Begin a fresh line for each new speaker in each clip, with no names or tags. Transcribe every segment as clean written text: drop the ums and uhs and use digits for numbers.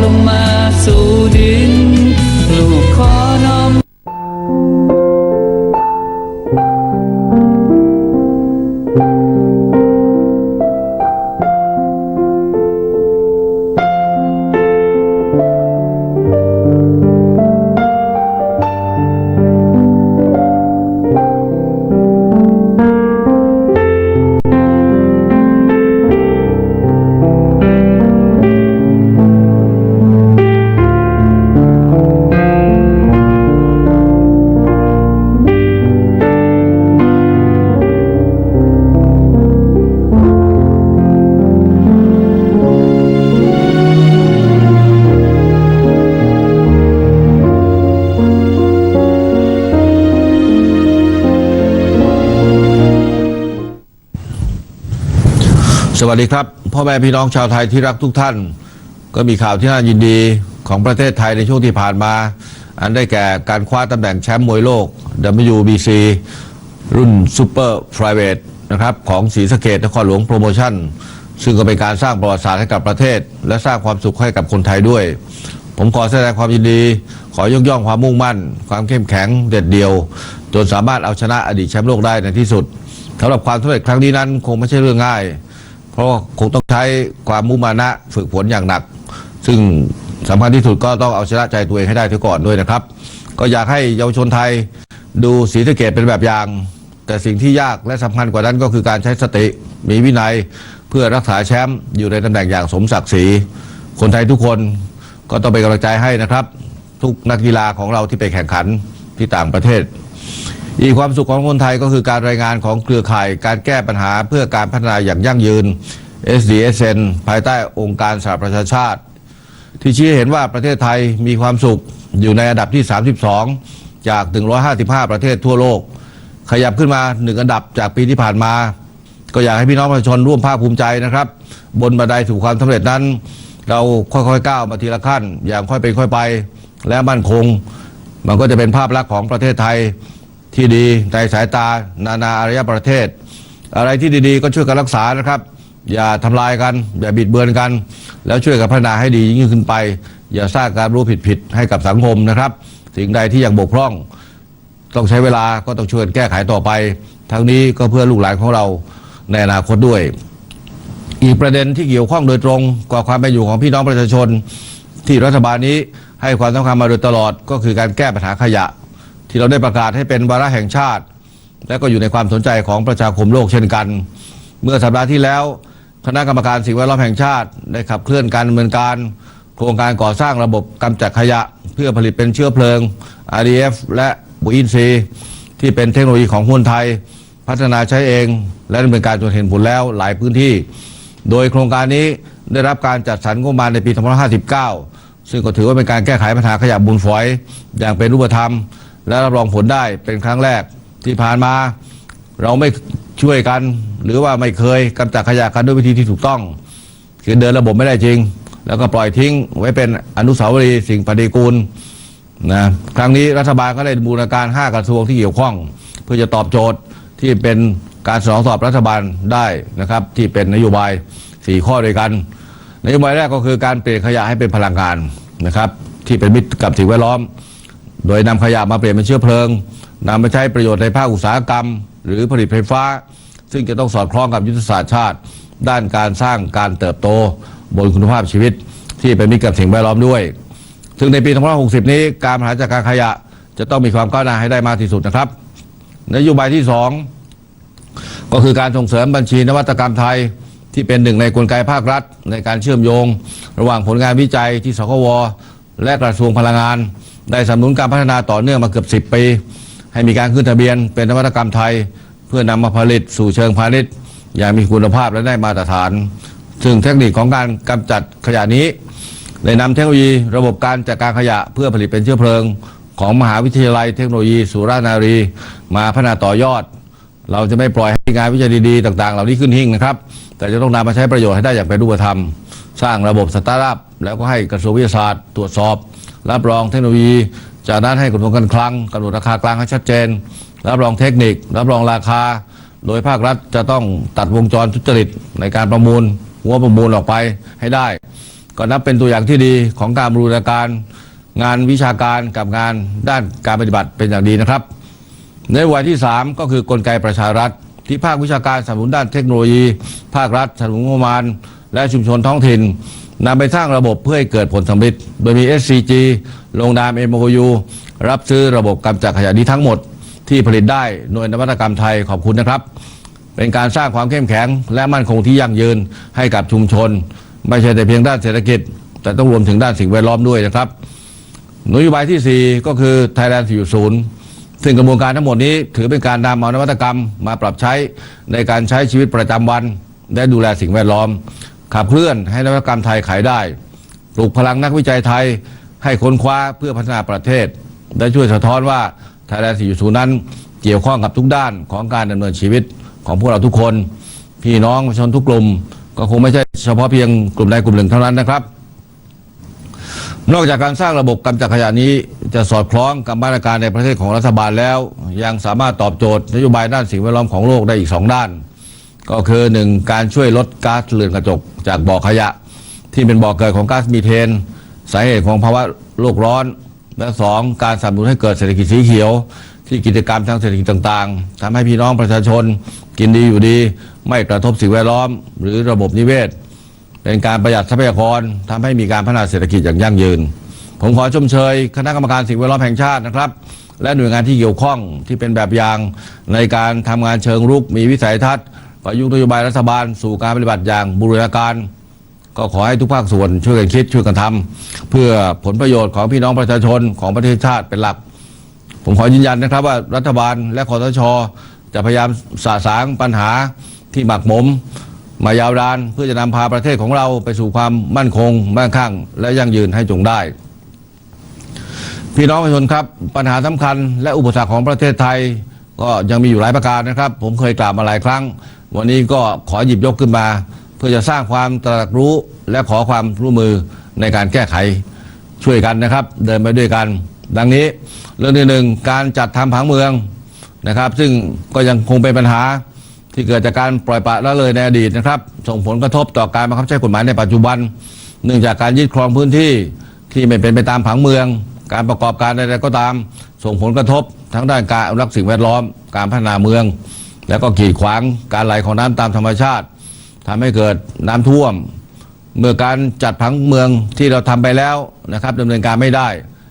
ลงมาสู่ดินลูกขอน้อม
สวัสดีครับพ่อแม่พี่น้องชาวไทยที่รักทุกท่านก็มีข่าวที่น่ายินดีของประเทศไทยในช่วงที่ผ่านมาอันได้แก่การคว้าตำแหน่งแชมป์มวยโลก WBC รุ่นซูเปอร์ไพรเวทนะครับของศรีสะเกษนครหลวงโปรโมชั่นซึ่งก็เป็นการสร้างประวัติศาสตร์ให้กับประเทศและสร้างความสุขให้กับคนไทยด้วยผมขอแสดงความยินดีขอยกย่องความมุ่งมั่นความเข้มแข็งเด็ดเดี่ยวจนสามารถเอาชนะอดีตแชมป์โลกได้ในที่สุดสำหรับความสำเร็จครั้งนี้นั้นคงไม่ใช่เรื่องง่ายเพราะคงต้องใช้ความมุมานะฝึกฝนอย่างหนักซึ่งสำคัญที่สุดก็ต้องเอาชนะใจตัวเองให้ได้เสียก่อนด้วยนะครับก็อยากให้เยาวชนไทยดูศรีสะเกษเป็นแบบอย่างแต่สิ่งที่ยากและสำคัญกว่านั้นก็คือการใช้สติมีวินัยเพื่อรักษาแชมป์อยู่ในตำแหน่งอย่างสมศักดิ์ศรีคนไทยทุกคนก็ต้องเป็นกำลังใจให้นะครับทุกนักกีฬาของเราที่ไปแข่งขันที่ต่างประเทศอีกความสุขของคนไทยก็คือการรายงานของเครือข่ายการแก้ปัญหาเพื่อการพัฒนาอย่างยั่งยืน SDSN ภายใต้องค์การสหประชาชาติที่ชี้เห็นว่าประเทศไทยมีความสุขอยู่ในอันดับที่ 32 จาก 155 ประเทศทั่วโลกขยับขึ้นมา1อันดับจากปีที่ผ่านมาก็อยากให้พี่น้องประชาชนร่วมภาคภูมิใจนะครับบนบันไดสู่ความสำเร็จนั้นเราค่อยๆก้าวมาทีละขั้นอย่างค่อยเป็นค่อยไปและมั่นคงมันก็จะเป็นภาพลักษณ์ของประเทศไทยที่ดีในสายตานานาอารยประเทศอะไรที่ดีๆก็ช่วยกันรักษานะครับอย่าทำลายกันอย่าบิดเบือนกันแล้วช่วยกันพัฒนาให้ดียิ่งขึ้นไปอย่าสร้างการรู้ผิดให้กับสังคมนะครับสิ่งใดที่ยังบกพร่องต้องใช้เวลาก็ต้องช่วยแก้ไขต่อไปทั้งนี้ก็เพื่อลูกหลานของเราในอนาคตด้วยอีกประเด็นที่เกี่ยวข้องโดยตรงกับความเป็นอยู่ของพี่น้องประชาชนที่รัฐบาลนี้ให้ความสำคัญมาโดยตลอดก็คือการแก้ปัญหาขยะที่เราได้ประกาศให้เป็นวาระแห่งชาติและก็อยู่ในความสนใจของประชาคมโลกเช่นกันเมื่อสัปดาห์ที่แล้วคณะกรรมการสิ่งแวดล้อมแห่งชาติได้ขับเคลื่อนการดำเนินการโครงการก่อสร้างระบบกำจัดขยะเพื่อผลิตเป็นเชื้อเพลิง RDF และปุ๋ยอินทรีย์ที่เป็นเทคโนโลยีของคนไทยพัฒนาใช้เองและดำเนินการจนเห็นผลแล้วหลายพื้นที่โดยโครงการนี้ได้รับการจัดสรรงบประมาณในปี2559ซึ่งก็ถือว่าเป็นการแก้ไขปัญหาขยะมูลฝอยอย่างเป็นรูปธรรมและรับรองผลได้เป็นครั้งแรกที่ผ่านมาเราไม่ช่วยกันหรือว่าไม่เคยกำจัดขยะกันด้วยวิธีที่ถูกต้องคือเดินระบบไม่ได้จริงแล้วก็ปล่อยทิ้งไว้เป็นอนุสาวรีย์สิ่งปฏิกูลนะครั้งนี้รัฐบาลก็ได้บูรณาการ5กระทรวงที่เกี่ยวข้องเพื่อจะตอบโจทย์ที่เป็นการสนองตอบรัฐบาลได้นะครับที่เป็นนโยบาย4ข้อด้วยกันนโยบายแรกก็คือการเปลี่ยนขยะให้เป็นพลังงานนะครับที่เป็นมิตรกับสิ่งแวดล้อมโดยนำขยะมาเปลี่ยนเป็นเชื้อเพลิงนำไปใช้ประโยชน์ในภาคอุตสาหกรรมหรือผลิตไฟฟ้าซึ่งจะต้องสอดคล้องกับยุทธศาสตร์ชาติด้านการสร้างการเติบโตบนคุณภาพชีวิตที่เป็นมิตรกับสิ่งแวดล้อมด้วยซึ่งในปี2560นี้การบริหารจัดการขยะจะต้องมีความก้าวหน้าให้ได้มากที่สุดนะครับนโยบายที่2ก็คือการส่งเสริมบัญชีนวัตกรรมไทยที่เป็นหนึ่งในกลไกภาครัฐในการเชื่อมโยงระหว่างผลงานวิจัยที่สควและกระทรวงพลังงานได้สนับสนุนการพัฒนาต่อเนื่องมาเกือบ10 ปีให้มีการขึ้นทะเบียนเป็นนวัตกรรมไทยเพื่อนำมาผลิตสู่เชิงพาณิชย์อย่างมีคุณภาพและได้มาตรฐานซึ่งเทคนิคของการกำจัดขยะนี้ได้นำเทคโนโลยีระบบการจัดการขยะเพื่อผลิตเป็นเชื้อเพลิงของมหาวิทยาลัยเทคโนโลยีสุราษฎร์ธานีมาพัฒนาต่อยอดเราจะไม่ปล่อยให้งานวิจัยดีๆต่างๆเหล่านี้ขึ้นหิ้งนะครับแต่จะต้องนำมาใช้ประโยชน์ให้ได้อย่างเป็นรูปธรรมสร้างระบบสตาร์ทอัพแล้วก็ให้กระทรวงวิทยาศาสตร์ตรวจสอบรับรองเทคโนโลยีจากนั้นให้กระทรวงการคลังกำหนดราคากลางให้ชัดเจนรับรองเทคนิครับรองราคาโดยภาครัฐจะต้องตัดวงจรทุจริตในการประมูลหัวประมูลออกไปให้ได้ ก็นับเป็นตัวอย่างที่ดีของการบูรณาการงานวิชาการกับงานด้านการปฏิบัติเป็นอย่างดีนะครับในวัยที่ 3ก็คือกลไกประชารัฐที่ภาควิชาการสนับสนุนด้านเทคโนโลยีภาครัฐสนับสนุนงบประมาณและชุมชนท้องถิ่นนำไปสร้างระบบเพื่อให้เกิดผลสำเร็จโดยมี SCG ลงนาม MOU รับซื้อระบบกำจัดขยะนี้ทั้งหมดที่ผลิตได้หน่วยนวัตกรรมไทยขอบคุณนะครับเป็นการสร้างความเข้มแข็งและมั่นคงที่ยั่งยืนให้กับชุมชนไม่ใช่แต่เพียงด้านเศรษฐกิจแต่ต้องรวมถึงด้านสิ่งแวดล้อมด้วยนะครับนโยบายที่ 4 ก็คือ Thailand 4.0 ซึ่งกระบวนการทั้งหมดนี้ถือเป็นการนำเอานวัตกรรมมาปรับใช้ในการใช้ชีวิตประจำวันและดูแลสิ่งแวดล้อมขับเคลื่อนให้นวัตกรรมไทยขายได้ปลุกพลังนักวิจัยไทยให้ค้นคว้าเพื่อพัฒนาประเทศและช่วยสะท้อนว่า Thailand 4.0 นั้นเกี่ยวข้องกับทุกด้านของการดำเนินชีวิตของพวกเราทุกคนพี่น้องประชาชนทุกกลุ่มก็คงไม่ใช่เฉพาะเพียงกลุ่มใดกลุ่มหนึ่งเท่านั้นนะครับนอกจากการสร้างระบบกำจัดขยะนี้จะสอดคล้องกับมาตรการในประเทศของรัฐบาลแล้วยังสามารถตอบโจทย์นโยบายด้านสิ่งแวดล้อมของโลกได้อีก2ด้านก็คือ 1. การช่วยลดก๊าซเรือนกระจกจากบ่อขยะที่เป็นบ่อเกิดของก๊าซมีเทนสาเหตุของภาวะโลกร้อนและ 2. การสนับสนุนให้เกิดเศรษฐกิจสีเขียวที่กิจกรรมทางเศรษฐกิจต่างๆทำให้พี่น้องประชาชนกินดีอยู่ดีไม่กระทบสิ่งแวดล้อมหรือระบบนิเวศเป็นการประหยัดทรัพยากรทำให้มีการพัฒนาเศรษฐกิจอย่างยั่งยืนผมขอชมเชยคณะกรรมการสิ่งแวดล้อมแห่งชาตินะครับและหน่วยงานที่เกี่ยวข้องที่เป็นแบบอย่างในการทำงานเชิงรุกมีวิสัยทัศน์ประยุกต์นโยบายรัฐบาลสู่การปฏิบัติอย่างบูรณาการก็ขอให้ทุกภาคส่วนช่วยกันคิดช่วยกันทำเพื่อผลประโยชน์ของพี่น้องประชาชนของประเทศชาติเป็นหลักผมขอยืนยันนะครับว่ารัฐบาลและคสช.จะพยายามสะสางปัญหาที่หมักหมมมายาวนานเพื่อจะนำพาประเทศของเราไปสู่ความมั่นคงมั่งคั่งและยั่งยืนให้จงได้พี่น้องประชาชนครับปัญหาสำคัญและอุปสรรคของประเทศไทยก็ยังมีอยู่หลายประการนะครับผมเคยกล่าวมาหลายครั้งวันนี้ก็ขอหยิบยกขึ้นมาเพื่อจะสร้างความตระหนักรู้และขอความร่วมมือในการแก้ไขช่วยกันนะครับเดินไปด้วยกันดังนี้เรื่องที่ 1การจัดทำผังเมืองนะครับซึ่งก็ยังคงเป็นปัญหาที่เกิดจากการปล่อยปละละเลยในอดีตนะครับส่งผลกระทบต่อการบังคับใช้กฎหมายในปัจจุบันเนื่องจากการยึดครองพื้นที่ที่ไม่เป็นไปตามผังเมืองการประกอบการใดๆก็ตามส่งผลกระทบทั้งด้านการอนุรักษ์สิ่งแวดล้อมการพัฒนาเมืองแล้วก็กีดขวางการไหลของน้ำตามธรรมชาติทำให้เกิดน้ำท่วมเมื่อการจัดผังเมืองที่เราทำไปแล้วนะครับดำเนินการไม่ได้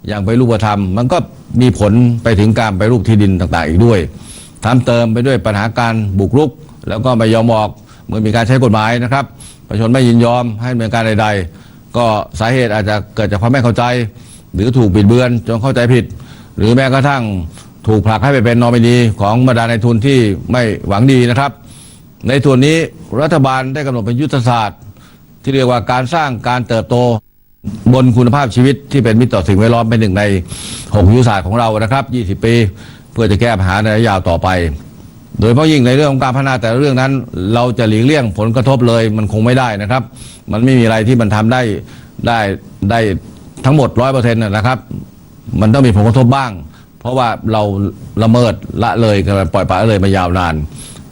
อย่างไปรูปธรรมมันก็มีผลไปถึงการไปรูปที่ดินต่างๆอีกด้วยทำเติมไปด้วยปัญหาการบุกรุกแล้วก็ไม่ยอมออกเมื่อมีการใช้กฎหมายนะครับประชาชนไม่ยินยอมให้ดำเนินการใดๆก็สาเหตุอาจจะเกิดจากความไม่เข้าใจหรือถูกบิดเบือนจนเข้าใจผิดหรือแม้กระทั่งถูกผลักให้ไปเป็นนอมินีของบรรดาในทุนที่ไม่หวังดีนะครับในส่วนนี้รัฐบาลได้กำหนดเป็นยุทธศาสตร์ที่เรียกว่าการสร้างการเติบโตบนคุณภาพชีวิตที่เป็นมิตรต่อสิ่งแวดล้อมเป็นหนึ่งใน6ยุทธศาสตร์ของเรานะครับ20 ปีเพื่อจะแก้ปัญหาในระยะยาวต่อไปโดยเฉพาะยิ่งในเรื่องของการพัฒนาแต่ละเรื่องนั้นเราจะหลีกเลี่ยงผลกระทบเลยมันคงไม่ได้นะครับมันไม่มีอะไรที่มันทำได้ทั้งหมด 100% นะครับมันต้องมีผลกระทบบ้างเพราะว่าเราละเมิดละเลยกันปล่อยปละละเลยมายาวนาน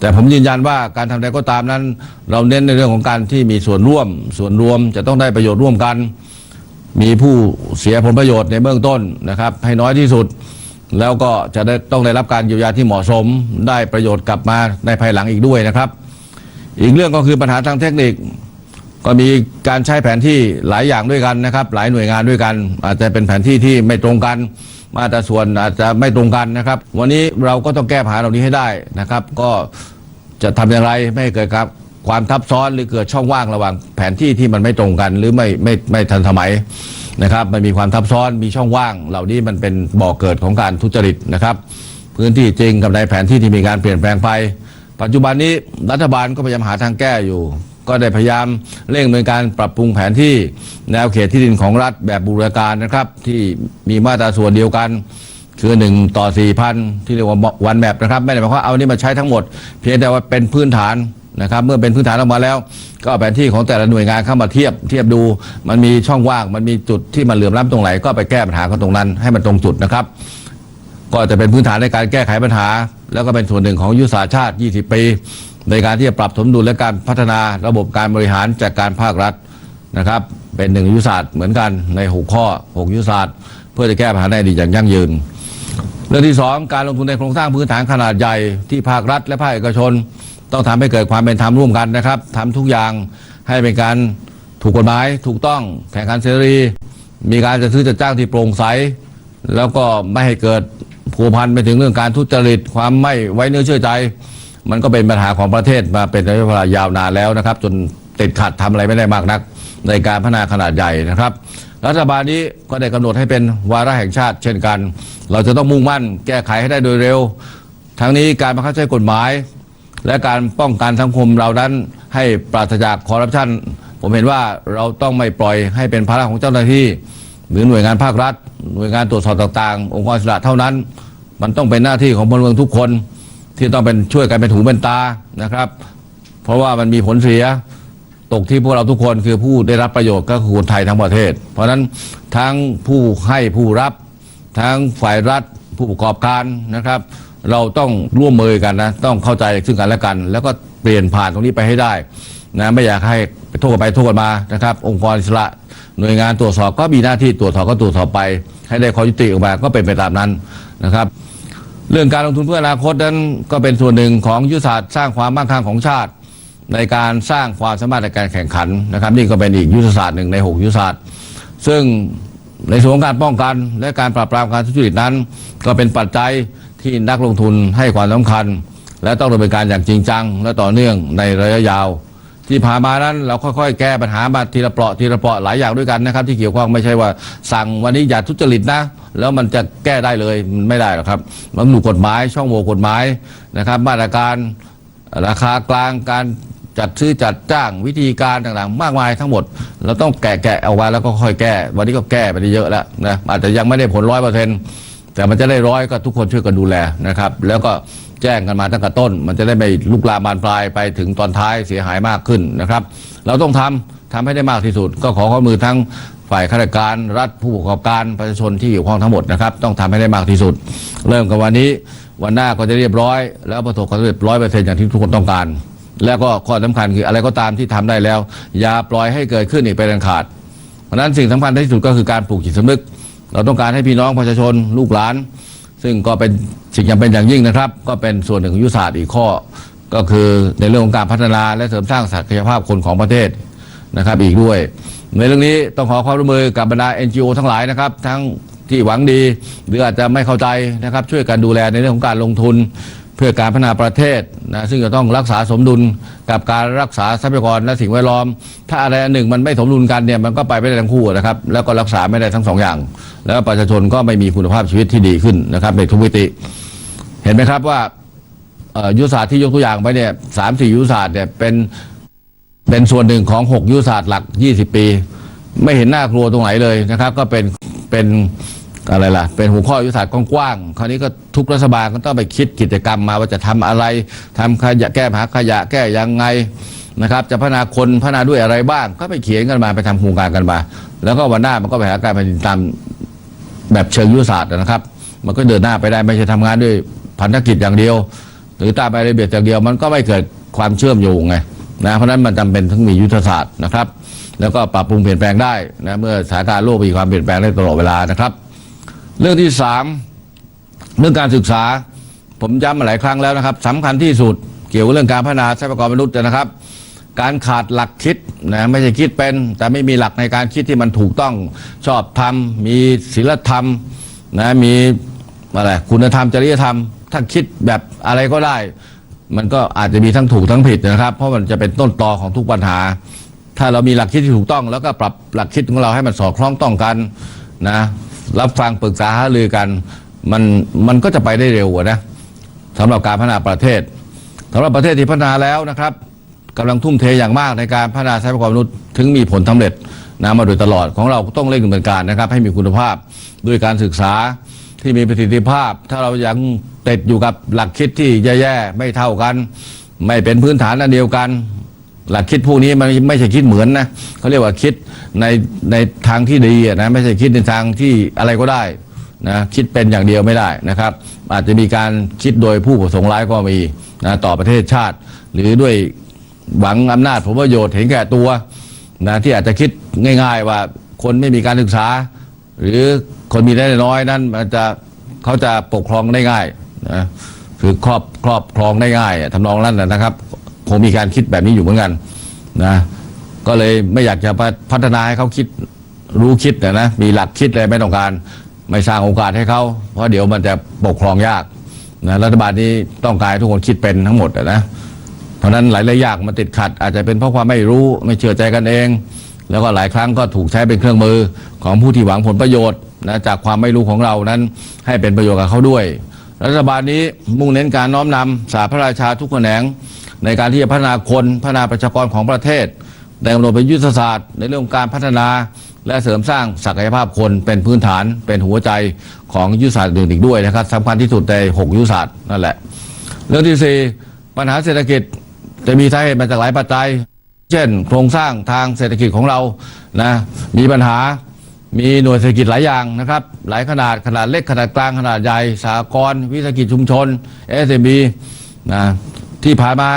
แต่ผมยืนยันว่าการทำใดก็ตามนั้นเราเน้นในเรื่องของการที่มีส่วนร่วมส่วนรวมจะต้องได้ประโยชน์ร่วมกันมีผู้เสียผลประโยชน์ในเบื้องต้นนะครับให้น้อยที่สุดแล้วก็จะต้องได้รับการเยียวยาที่เหมาะสมได้ประโยชน์กลับมาในภายหลังอีกด้วยนะครับอีกเรื่องก็คือปัญหาทางเทคนิคก็มีการใช้แผนที่หลายอย่างด้วยกันนะครับหลายหน่วยงานด้วยกันอาจจะเป็นแผนที่ที่ไม่ตรงกันมาแต่ส่วนอาจจะไม่ตรงกันนะครับวันนี้เราก็ต้องแก้ปัญหาเหล่านี้ให้ได้นะครับก็จะทำอย่างไรไม่ให้เกิดความทับซ้อนหรือเกิดช่องว่างระหว่างแผนที่ที่มันไม่ตรงกันหรือไม่ทันสมัยนะครับมันมีความทับซ้อนมีช่องว่างเหล่านี้มันเป็นบ่อเกิดของการทุจริตนะครับพื้นที่จริงกับในแผนที่ที่มีการเปลี่ยนแปลงไปปัจจุบันนี้รัฐบาลก็พยายามหาทางแก้อยู่ก็ได้พยายามเร่งดำเนินการปรับปรุงแผนที่แนวเขตที่ดินของรัฐแบบบูรณาการนะครับที่มีมาตราส่วนเดียวกันคือ1:4,000ที่เรียกว่าวันแมปนะครับไม่ได้หมายความว่าเอานี่มาใช้ทั้งหมดเพียงแต่ว่าเป็นพื้นฐานนะครับเมื่อเป็นพื้นฐานออกมาแล้วก็เอาแผนที่ของแต่ละหน่วยงานเข้ามาเทียบดูมันมีช่องว่างมันมีจุดที่มันเหลื่อมล้ำตรงไหนก็ไปแก้ปัญหากันตรงนั้นให้มันตรงจุดนะครับก็จะเป็นพื้นฐานในการแก้ไขปัญหาแล้วก็เป็นส่วนหนึ่งของยุทธศาสตร์ชาติ20 ปีในการที่จะปรับสมดุลและการพัฒนาระบบการบริหารจัดการภาครัฐนะครับ เป็น1 ยุทธศาสตร์เหมือนกันใน6 ข้อ 6 ยุทธศาสตร์เพื่อจะแก้ปัญหาได้ดีอย่างยั่งยืนเรื่องที่ 2การลงทุนในโครงสร้างพื้นฐานขนาดใหญ่ที่ภาครัฐและภาคเอกชนต้องทำให้เกิดความเป็นธรรมร่วมกันนะครับทำทุกอย่างให้เป็นการถูกกฎหมายถูกต้องแข่งขันเสรีมีการจัดซื้อจัดจ้างที่โปร่งใสแล้วก็ไม่ให้เกิดผัวพันไปถึงเรื่องการทุจริตความไม่ไว้เนื้อเชื่อใจมันก็เป็นปัญหาของประเทศมาเป็นระยะเวลายาวนานแล้วนะครับจนติดขัดทำอะไรไม่ได้มากนักในการพัฒนาขนาดใหญ่นะครับรัฐบาลนี้ก็ได้กำหนดให้เป็นวาระแห่งชาติเช่นกันเราจะต้องมุ่งมั่นแก้ไขให้ได้โดยเร็วทั้งนี้การบังคับใช้กฎหมายและการป้องกันสังคมเรานั้นให้ปราศจากคอร์รัปชันผมเห็นว่าเราต้องไม่ปล่อยให้เป็นภาระของเจ้าหน้าที่หรือหน่วยงานภาครัฐหน่วยงานตรวจสอบต่างๆองค์กรอิสระเท่านั้นมันต้องเป็นหน้าที่ของพลเมืองทุกคนที่ต้องเป็นช่วยกันเป็นหูเป็นตานะครับเพราะว่ามันมีผลเสียตกที่พวกเราทุกคนคือผู้ได้รับประโยชน์ก็คือคนไทยทั้งประเทศเพราะฉะนั้นทั้งผู้ให้ผู้รับทั้งฝ่ายรัฐผู้ประกอบการนะครับเราต้องร่วมมือกันนะต้องเข้าใจซึ่งกันและกันแล้วก็เปลี่ยนผ่านตรงนี้ไปให้ได้นะไม่อยากให้โทษกันไปโทษกันมานะครับองค์กรอิสระหน่วยงานตรวจสอบก็มีหน้าที่ตรวจสอบก็ตรวจสอบไปให้ได้ข้อยุติออกมาก็เป็นไปตามนั้นนะครับเรื่องการลงทุนเพื่ออนาคตนั้นก็เป็นส่วนหนึ่งของยุทธศาสตร์สร้างความมั่งคั่งของชาติในการสร้างความสามารถในการแข่งขันนะครับนี่ก็เป็นอีกยุทธศาสตร์หนึ่งใน6 ยุทธศาสตร์ซึ่งในส่วนของการป้องกันและการปราบปรามการทุจริตนั้นก็เป็นปัจจัยที่นักลงทุนให้ความสำคัญและต้องดำเนินการอย่างจริงจังและต่อเนื่องในระยะยาวที่ผ่านมานั้นเราค่อยๆแก้ปัญหามาทีละเปราะทีละเปราะหลายอย่างด้วยกันนะครับที่เกี่ยวข้องไม่ใช่ว่าสั่งวันนี้อย่าทุจริตนะแล้วมันจะแก้ได้เลยมันไม่ได้หรอกครับมันดูกฎหมายช่องโหว่กฎหมายนะครับมาตรการราคากลางการจัดซื้อจัดจ้างวิธีการต่างๆมากมายทั้งหมดเราต้องแกะเอาไว้แล้วก็ค่อยแก้วันนี้ก็แก้ไปได้เยอะแล้วนะอาจจะยังไม่ได้ผล100%แต่มันจะได้100ก็ทุกคนช่วยกันดูแลนะครับแล้วก็แจ้งกันมาตั้งแต่ต้นมันจะได้ไม่ลุกลามบานปลายไปถึงตอนท้ายเสียหายมากขึ้นนะครับเราต้องทำให้ได้มากที่สุดก็ขอความมือทั้งฝ่ายข้าราชการรัฐผู้ประกอบการประชาชนที่เกี่ยวข้องทั้งหมดนะครับต้องทำให้ได้มากที่สุดเริ่มกับวันนี้วันหน้าก็จะเรียบร้อยแล้วประสบความสำเร็จ100%อย่างที่ทุกคนต้องการแล้วก็ข้อสำคัญคืออะไรก็ตามที่ทำได้แล้วอย่าปล่อยให้เกิดขึ้นอีกเป็นอันขาดเพราะฉะนั้นสิ่งสำคัญที่สุดก็คือการปลูกจิตสำนึกเราต้องการให้พี่น้องประชาชนลูกหลานซึ่งก็เป็นสิ่งจำเป็นอย่างยิ่งนะครับก็เป็นส่วนหนึ่งของยุทธศาสตร์อีกข้อก็คือในเรื่องของการพัฒนาและเสริมสร้างศักยภาพคนของประเทศนะครับอีกด้วยในเรื่องนี้ต้องขอความร่วมมือกับบรรดา NGO ทั้งหลายนะครับทั้งที่หวังดีหรืออาจจะไม่เข้าใจนะครับช่วยกันดูแลในเรื่องของการลงทุนเพื่อการพัฒนาประเทศนะซึ่งจะต้องรักษาสมดุลกับการรักษาทรัพยากรและสิ่งแวดล้อมถ้าอะไรอันหนึ่งมันไม่สมดุลกันเนี่ยมันก็ไปไม่ได้ทั้งคู่นะครับแล้วก็รักษาไม่ได้ทั้ง2 อย่างแล้วประชาชนก็ไม่มีคุณภาพชีวิตที่ดีขึ้นนะครับในทุกมิติเห็นไหมครับว่ายุทธศาสตร์ที่ยกตัวอย่างไปเนี่ย3-4 ยุทธศาสตร์เนี่ยเป็นส่วนหนึ่งของ6 ยุทธศาสตร์หลัก20 ปีไม่เห็นน่ากลัวตรงไหนเลยนะครับก็เป็นอะไรล่ะเป็นหัวข้อยุทธศาสตร์กว้างๆคราวนี้ก็ทุกรัฐบาลก็ต้องไปคิดกิจกรรมมาว่าจะทำอะไรทำขยะแก้ปัญหาขยะแก้ยังไงนะครับจะพัฒนาคนพัฒนาด้วยอะไรบ้างก็ไปเขียนกันมาไปทำโครงการกันมาแล้วก็วันหน้ามันก็ไปหาการแผ่นดินตามแบบเชิงยุทธศาสตร์นะครับมันก็เดินหน้าไปได้ไม่ใช่ทำงานด้วยพันธกิจอย่างเดียวหรือตามไประเบียบอย่างเดียวมันก็ไม่เกิดความเชื่อมโยงไงนะเพราะนั้นมันจำเป็นต้องมียุทธศาสตร์นะครับแล้วก็ปรับปรุงเปลี่ยนแปลงได้นะเมื่อสถานการณ์โลกมีความเปลี่ยนแปลงได้ตลอดเวลานะครับเรื่องที่3เรื่องการศึกษาผมย้ำมาหลายครั้งแล้วนะครับสำคัญที่สุดเกี่ยวกับเรื่องการพัฒนาทรัพยากรมนุษย์นะครับการขาดหลักคิดนะไม่ใช่คิดเป็นแต่ไม่มีหลักในการคิดที่มันถูกต้องชอบธรรมมีศีลธรรมนะมีอะไรคุณธรรมจริยธรรมถ้าคิดแบบอะไรก็ได้มันก็อาจจะมีทั้งถูกทั้งผิดนะครับเพราะมันจะเป็นต้นตอของทุกปัญหาถ้าเรามีหลักคิดที่ถูกต้องแล้วก็ปรับหลักคิดของเราให้มันสอดคล้องต้องกันนะรับฟังปรึกษาหารือกันมันก็จะไปได้เร็วนะสำหรับการพัฒนาประเทศสำหรับประเทศที่พัฒนาแล้วนะครับกำลังทุ่มเทอย่างมากในการพัฒนาทรัพยากรมนุษย์ถึงมีผลสำเร็จนะมาโดยตลอดของเราต้องเร่งดำเนินการนะครับให้มีคุณภาพด้วยการศึกษาที่มีประสิทธิภาพถ้าเรายังติดอยู่กับหลักคิดที่แย่ๆไม่เท่ากันไม่เป็นพื้นฐานอันเดียวกันหลักคิดพวกนี้มันไม่ใช่คิดเหมือนนะเขาเรียกว่าคิดในทางที่ดีนะไม่ใช่คิดในทางที่อะไรก็ได้นะคิดเป็นอย่างเดียวไม่ได้นะครับอาจจะมีการคิดโดยผู้ประสงค์ร้ายก็มีนะต่อประเทศชาติหรือด้วยหวังอำนาจผลประโยชน์เห็นแก่ตัว นะที่อาจจะคิดง่ายๆว่าคนไม่มีการศึกษา หรือคนมีได้น้อยนั้นเขาจะปกครองได้ง่ายนะคือครอบครองได้ง่ายทำนองนั้นนะครับคงมีการคิดแบบนี้อยู่เหมือนกันนะก็เลยไม่อยากจะพัฒนาให้เขาคิดรู้คิดนะมีหลักคิดอะไรไม่ต้องการไม่สร้างโอกาสให้เขาเพราะเดี๋ยวมันจะปกครองยากนะรัฐบาลนี้ต้องการทุกคนคิดเป็นทั้งหมดนะเพราะนั้นหลายๆอย่างมันติดขัดอาจจะเป็นเพราะความไม่รู้ไม่เชื่อใจกันเองแล้วก็หลายครั้งก็ถูกใช้เป็นเครื่องมือของผู้ที่หวังผลประโยชน์นะจากความไม่รู้ของเรานั้นให้เป็นประโยชน์กับเขาด้วยรัฐบาลนี้มุ่งเน้นการน้อมนำศาสตร์พระราชาทุกแขนงในการที่จะพัฒนาคนพัฒนาประชากรของประเทศแต่กำหนดเป็นยุทธศาสตร์ในเรื่องการพัฒนาและเสริมสร้างศักยภาพคนเป็นพื้นฐานเป็นหัวใจของยุทธศาสตร์อื่นอีกด้วยนะครับสำคัญที่สุดใน6ยุทธศาสตร์นั่นแหละเรื่องที่4ปัญหาเศรษฐกิจจะมีสาเหตุมาจากหลายปัจจัยเช่นโครงสร้างทางเศรษฐกิจของเรานะมีปัญหามีหน่วยเศรษฐกิจหลายอย่างนะครับหลายขนาดเล็กขนาดกลางขนาดใหญ่สหกรณ์วิสาหกิจชุมชน SME นะที่ผ่านมา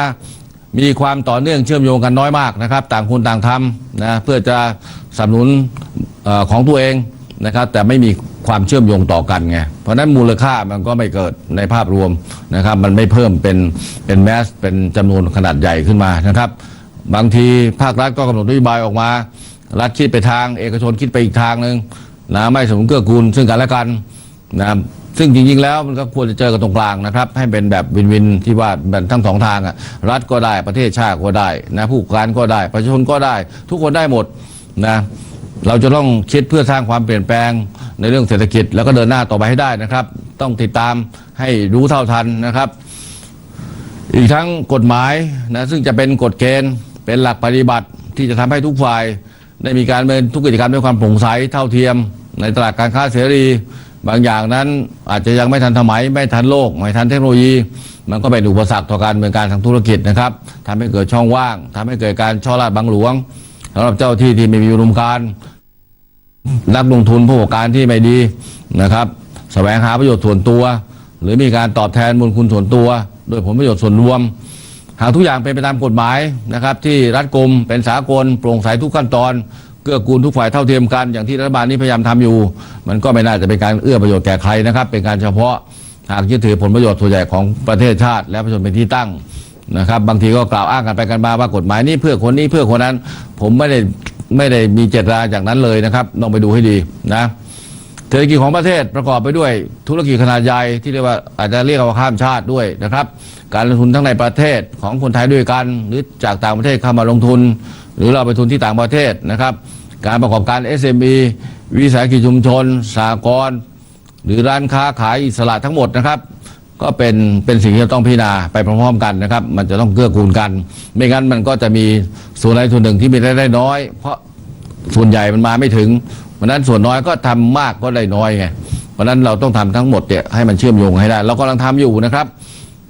มีความต่อเนื่องเชื่อมโยงกันน้อยมากนะครับต่างคนต่างทำนะเพื่อจะสนับสนุนของตัวเองนะครับแต่ไม่มีความเชื่อมโยงต่อกันไงเพราะนั้นมูลค่ามันก็ไม่เกิดในภาพรวมนะครับมันไม่เพิ่มเป็นแมสเป็นจำนวนขนาดใหญ่ขึ้นมานะครับบางทีภาครัฐก็กำหนดนโยบายออกมารัฐคิดไปทางเอกชนคิดไปอีกทางหนึ่งนะไม่สมเกื้อกูลซึ่งกันและกันนะซึ่งจริงๆแล้วมันก็ควรจะเจอกันตรงกลางนะครับให้เป็นแบบวินที่ว่าทั้งสองทางอ่ะรัฐก็ได้ประเทศชาติก็ได้นะผู้การก็ได้ประชาชนก็ได้ทุกคนได้หมดนะเราจะต้องคิดเพื่อสร้างความเปลี่ยนแปลงในเรื่องเศรษฐกิจแล้วก็เดินหน้าต่อไปให้ได้นะครับต้องติดตามให้รู้เท่าทันนะครับอีกทั้งกฎหมายนะซึ่งจะเป็นกฎเกณฑ์เป็นหลักปฏิบัติที่จะทำให้ทุกฝ่ายได้มีการดำเนินทุกกิจกรรมด้วยความโปร่งใสเท่าเทียมในตลาดการค้าเสรีบางอย่างนั้นอาจจะยังไม่ทันสมัยไม่ทันโลกไม่ทันเทคโนโลยีมันก็เป็นอุปสรรคต่อการดำเนินการทางธุรกิจนะครับทำให้เกิดช่องว่างทำให้เกิดการช่อราดบังหลวงสำหรับเจ้าที่ที่ไม่มีอุดมการณ์นักลงทุนผู้ประกอบการที่ไม่ดีนะครับแสวงหาประโยชน์ส่วนตัวหรือมีการตอบแทนบุญคุณส่วนตัวโดยผลประโยชน์ส่วนรวมหากทุกอย่างเป็นไปตามกฎหมายนะครับที่รัฐกุมเป็นสากลโปร่งใสทุกขั้นตอนเกื้อกูลทุกฝ่ายเท่าเทียมกันอย่างที่รัฐบาลนี้พยายามทำอยู่มันก็ไม่น่าจะเป็นการเอื้อประโยชน์แก่ใครนะครับเป็นการเฉพาะหากยึดถือผลประโยชน์ส่วนใหญ่ของประเทศชาติและประชาชนเป็นที่ตั้งนะครับบางทีก็กล่าวอ้างกันไปกันมาว่ากฎหมายนี้เพื่อคนนี้เพื่อคนนั้นผมไม่ได้มีเจตนาอย่างนั้นเลยนะครับต้องไปดูให้ดีนะเศรษฐกิจของประเทศประกอบไปด้วยธุรกิจขนาดใหญ่ที่เรียกว่าอาจจะเรียกว่าข้ามชาติด้วยนะครับการลงทุนทั้งในประเทศของคนไทยด้วยกันหรือจากต่างประเทศเข้ามาลงทุนหรือเราไปทุนที่ต่างประเทศนะครับการประกอบการ SME วิสาหกิจชุมชนสหกรณ์หรือร้านค้าขายอิสระทั้งหมดนะครับก็เป็นสิ่งที่ต้องพิจารณาไปพร้อมๆกันนะครับมันจะต้องเกื้อกูลกันไม่งั้นมันก็จะมีส่วนใดส่วนหนึ่งที่มีได้น้อยเพราะส่วนใหญ่มันมาไม่ถึงเพราะนั้นส่วนน้อยก็ทำมากก็ได้น้อยไงเพราะนั้นเราต้องทำทั้งหมดเนี่ยให้มันเชื่อมโยงให้ได้เรากำลังทำอยู่นะครับ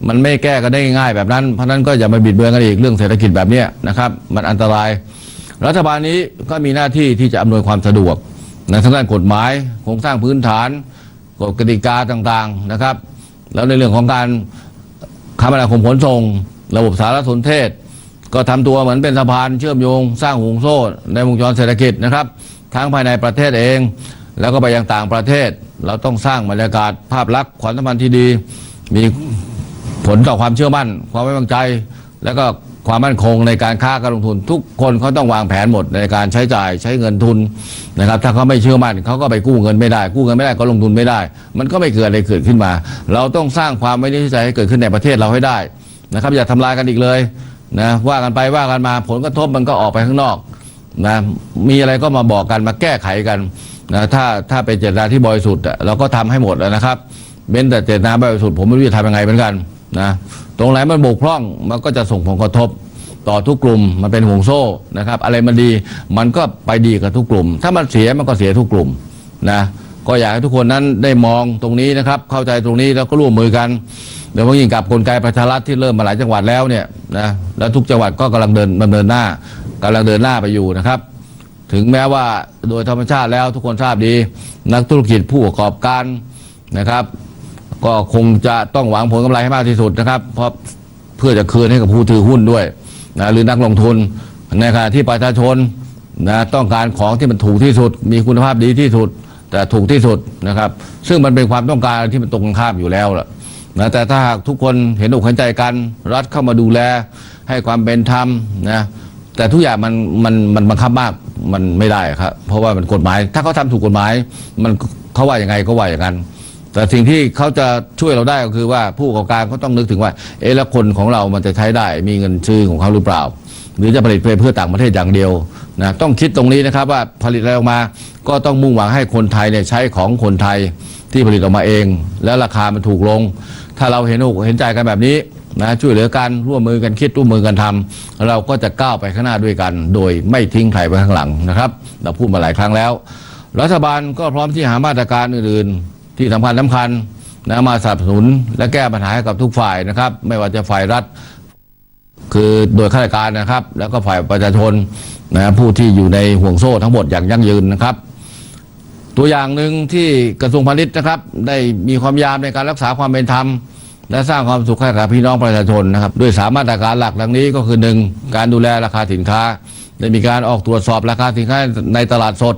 มันไม่แก้กันได้ง่ายๆแบบนั้นเพราะนั้นก็อย่ามาบิดเบือนกันอีกเรื่องเศรษฐกิจแบบนี้นะครับมันอันตรายรัฐบาลนี้ก็มีหน้าที่ที่จะอำนวยความสะดวกในทางด้านกฎหมายโครงสร้างพื้นฐานกฎกติกาต่างๆนะครับแล้วในเรื่องของการคมนาคมขนส่งระบบสารสนเทศก็ทำตัวเหมือนเป็นสะพานเชื่อมโยงสร้างห่วงโซ่ในวงจรเศรษฐกิจนะครับทั้งภายในประเทศเองแล้วก็ไปยังต่างประเทศเราต้องสร้างบรรยากาศภาพลักษณ์ความสัมพันธ์ที่ดีมีผลต่อความเชื่อมั่นความไว้วางใจแล้วก็ความมั่นคงในการค้าการลงทุนทุกคนเขาต้องวางแผนหมดในการใช้จ่ายใช้เงินทุนนะครับถ้าเขาไม่เชื่อมั่นเขาก็ไปกู้เงินไม่ได้ก็ลงทุนไม่ได้มันก็ไม่เกิดอะไรเกิดขึ้นมาเราต้องสร้างความไว้วางใจให้เกิดขึ้นในประเทศเราให้ได้นะครับอย่าทำลายกันอีกเลยนะว่ากันไปว่ากันมาผลกระทบมันก็ออกไปข้างนอกนะมีอะไรก็มาบอกกันมาแก้ไขกันนะถ้าเป็นเจตนาที่บริสุทธิ์เราก็ทำให้หมดแล้วนะครับเว้นแต่เจตนาบริสุทธิ์ผมไม่รู้จะทำยังไงเหมือนกันนะตรงไหนมันบกพร่องมันก็จะส่งผลกระทบต่อทุกกลุ่มมันเป็นห่วงโซ่นะครับอะไรมันดีมันก็ไปดีกับทุกกลุ่มถ้ามันเสียมันก็เสียทุกกลุ่มนะก็อยากให้ทุกคนนั้นได้มองตรงนี้นะครับเข้าใจตรงนี้แล้วก็ร่วมมือกันโดยเฉพาะยิ่งกับกลไกประชารัฐที่เริ่มมาหลายจังหวัดแล้วเนี่ยนะแล้วทุกจังหวัดก็กำลังเดินหน้าไปอยู่นะครับถึงแม้ว่าโดยธรรมชาติแล้วทุกคนทราบดีนักธุรกิจผู้ประกอบการนะครับก็คงจะต้องหวังผลกำไรให้มากที่สุดนะครับเพราะเพื่อจะคืนให้กับผู้ถือหุ้นด้วยนะหรือนักลงทุนในขณะที่ประชาชน นะต้องการของที่มันถูกที่สุดมีคุณภาพดีที่สุดแต่ถูกที่สุดนะครับซึ่งมันเป็นความต้องการที่มันตรงกันข้ามอยู่แล้วล่ะนะแต่ถ้าหากทุกคนเห็นอกเห็นใจกันรัฐเข้ามาดูแลให้ความเป็นธรรมนะแต่ทุกอย่างมันบังคับมากมันไม่ได้ครับเพราะว่ามันกฎหมายถ้าเขาทำถูกกฎหมายมันเขาว่าอย่างไงก็ว่าอย่างนั้นแต่สิ่งที่เขาจะช่วยเราได้ก็คือว่าผู้ประกอบการเขาต้องนึกถึงว่าแล้วคนของเรามันจะใช้ได้มีเงินซื้อของเขาหรือเปล่าหรือจะผลิตเพื่อต่างประเทศอย่างเดียวนะต้องคิดตรงนี้นะครับว่าผลิตอะไรออกมาก็ต้องมุ่งหวังให้คนไทยเนี่ยใช้ของคนไทยที่ผลิตออกมาเองแล้วราคามันถูกลงถ้าเราเห็นใจกันแบบนี้นะช่วยเหลือกันร่วมมือกันคิดร่วมมือกันทำเราก็จะก้าวไปข้างหน้าด้วยกันโดยไม่ทิ้งใครไว้ข้างหลังนะครับเราพูดมาหลายครั้งแล้วรัฐบาลก็พร้อมที่หามาตรการอื่นๆที่สำคัญนะมาสนับสนุนและแก้ปัญหาให้กับทุกฝ่ายนะครับไม่ว่าจะฝ่ายรัฐคือโดยข้าราชการนะครับแล้วก็ฝ่ายประชาชนนะผู้ที่อยู่ในห่วงโซ่ทั้งหมดอย่างยั่งยืนนะครับตัวอย่างหนึ่งที่กระทรวงพาณิชย์นะครับได้มีความพยายามในการรักษาความเป็นธรรมและสร้างความสุขให้กับพี่น้องประชาชนนะครับด้วย3มาตรการหลักดังนี้ก็คือ 1. การดูแลราคาสินค้าได้มีการออกตรวจสอบราคาสินค้าในตลาดสด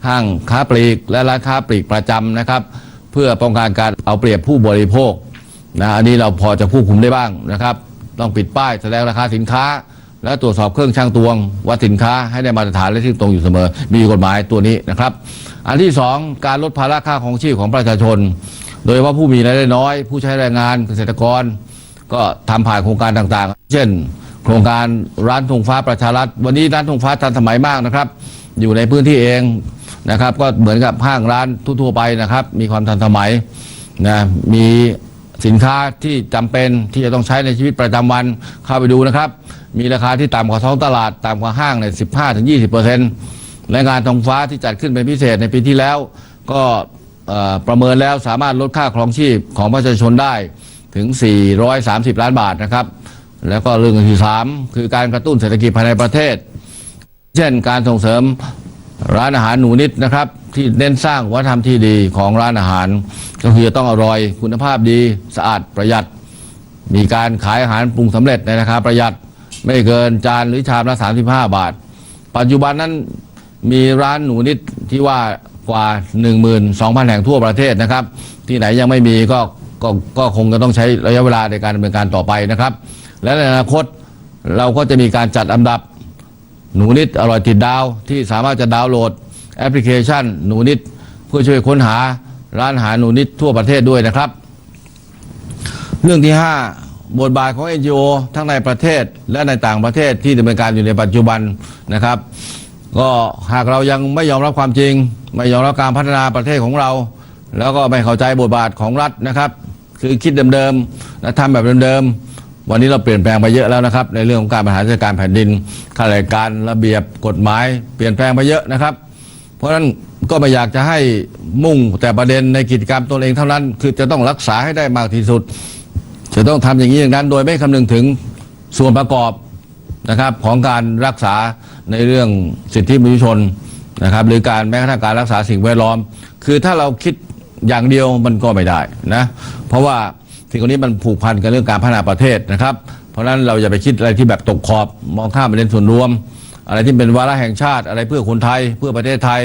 ห้างค้าปลีกและร้านค้าปลีกประจำนะครับเพื่อป้องกันการเอาเปรียบผู้บริโภคนะอันนี้เราพอจะควบคุมได้บ้างนะครับต้องปิดป้ายแสดงราคาสินค้าและตรวจสอบเครื่องชั่งตวงวัดสินค้าให้ได้มาตรฐานและที่ตรงอยู่เสมอมีกฎหมายตัวนี้นะครับอันที่ 2 การลดภาระค่าของชีพของประชาชนโดยเฉพาะผู้มีรายได้น้อยผู้ใช้แรงงานเกษตรกรก็ทำผ่านโครงการต่างๆเช่นโครงการร้านธงฟ้าประชารัฐวันนี้ร้านธงฟ้าทันสมัยมากนะครับอยู่ในพื้นที่เองนะครับก็เหมือนกับห้างร้านทั่วๆไปนะครับมีความทันสมัยนะมีสินค้าที่จำเป็นที่จะต้องใช้ในชีวิตประจำวันเข้าไปดูนะครับมีราคาที่ต่ำกว่าท้องตลาดต่ำกว่าห้างเนี่ย15-20%และงานธงฟ้าที่จัดขึ้นเป็นพิเศษในปีที่แล้วก็ประเมินแล้วสามารถลดค่าครองชีพของประชาชนได้ถึง430 ล้านบาทนะครับแล้วก็เรื่องที่ 3คือการกระตุ้นเศรษฐกิจภายในประเทศเช่นการส่งเสริมร้านอาหารหนูนิดนะครับที่เน้นสร้างวัฒนธรรมที่ดีของร้านอาหารก็คือต้องอร่อยคุณภาพดีสะอาดประหยัดมีการขายอาหารปรุงสำเร็จในราคาประหยัดไม่เกินจานหรือชามละ35 บาทปัจจุบันนั้นมีร้านหนูนิดที่ว่ากว่า 12,000 แห่งทั่วประเทศนะครับที่ไหนยังไม่มีก็คงจะต้องใช้ระยะเวลาในการดำเนินการต่อไปนะครับและในอนาคตเราก็จะมีการจัดอันดับหนูนิดอร่อยติดดาวที่สามารถจะดาวน์โหลดแอปพลิเคชันหนูนิดเพื่อช่วยค้นหาร้านอาหารหนูนิดทั่วประเทศด้วยนะครับเรื่องที่ 5 บทบาทของ NGO ทั้งในประเทศและในต่างประเทศที่ดำเนินการอยู่ในปัจจุบันนะครับก็หากเรายังไม่ยอมรับความจริงไม่ยอมรับการพัฒนาประเทศของเราแล้วก็ไม่เข้าใจบทบาทของรัฐนะครับคือคิดเดิมๆและทำแบบเดิมๆวันนี้เราเปลี่ยนแปลงไปเยอะแล้วนะครับในเรื่องของการบริหารราชการแผ่นดินข้าราชการระเบียบกฎหมายเปลี่ยนแปลงไปเยอะนะครับเพราะฉะนั้นก็ไม่อยากจะให้มุ่งแต่ประเด็นในกิจกรรมตนเองเท่านั้นคือจะต้องรักษาให้ได้มากที่สุดจะต้องทำอย่างนี้อย่างนั้นโดยไม่คำนึงถึงส่วนประกอบนะครับของการรักษาในเรื่องสิทธิมนุษยชนนะครับหรือการแม้กระทั่งการรักษาสิ่งแวดล้อมคือถ้าเราคิดอย่างเดียวมันก็ไม่ได้นะเพราะว่าสิ่งนี้มันผูกพันกับเรื่องการพัฒนาประเทศนะครับเพราะฉะนั้นเราอย่าไปคิดอะไรที่แบบตกขอบมองข้ามประเด็นส่วนรวมอะไรที่เป็นวาระแห่งชาติอะไรเพื่อคนไทยเพื่อประเทศไทย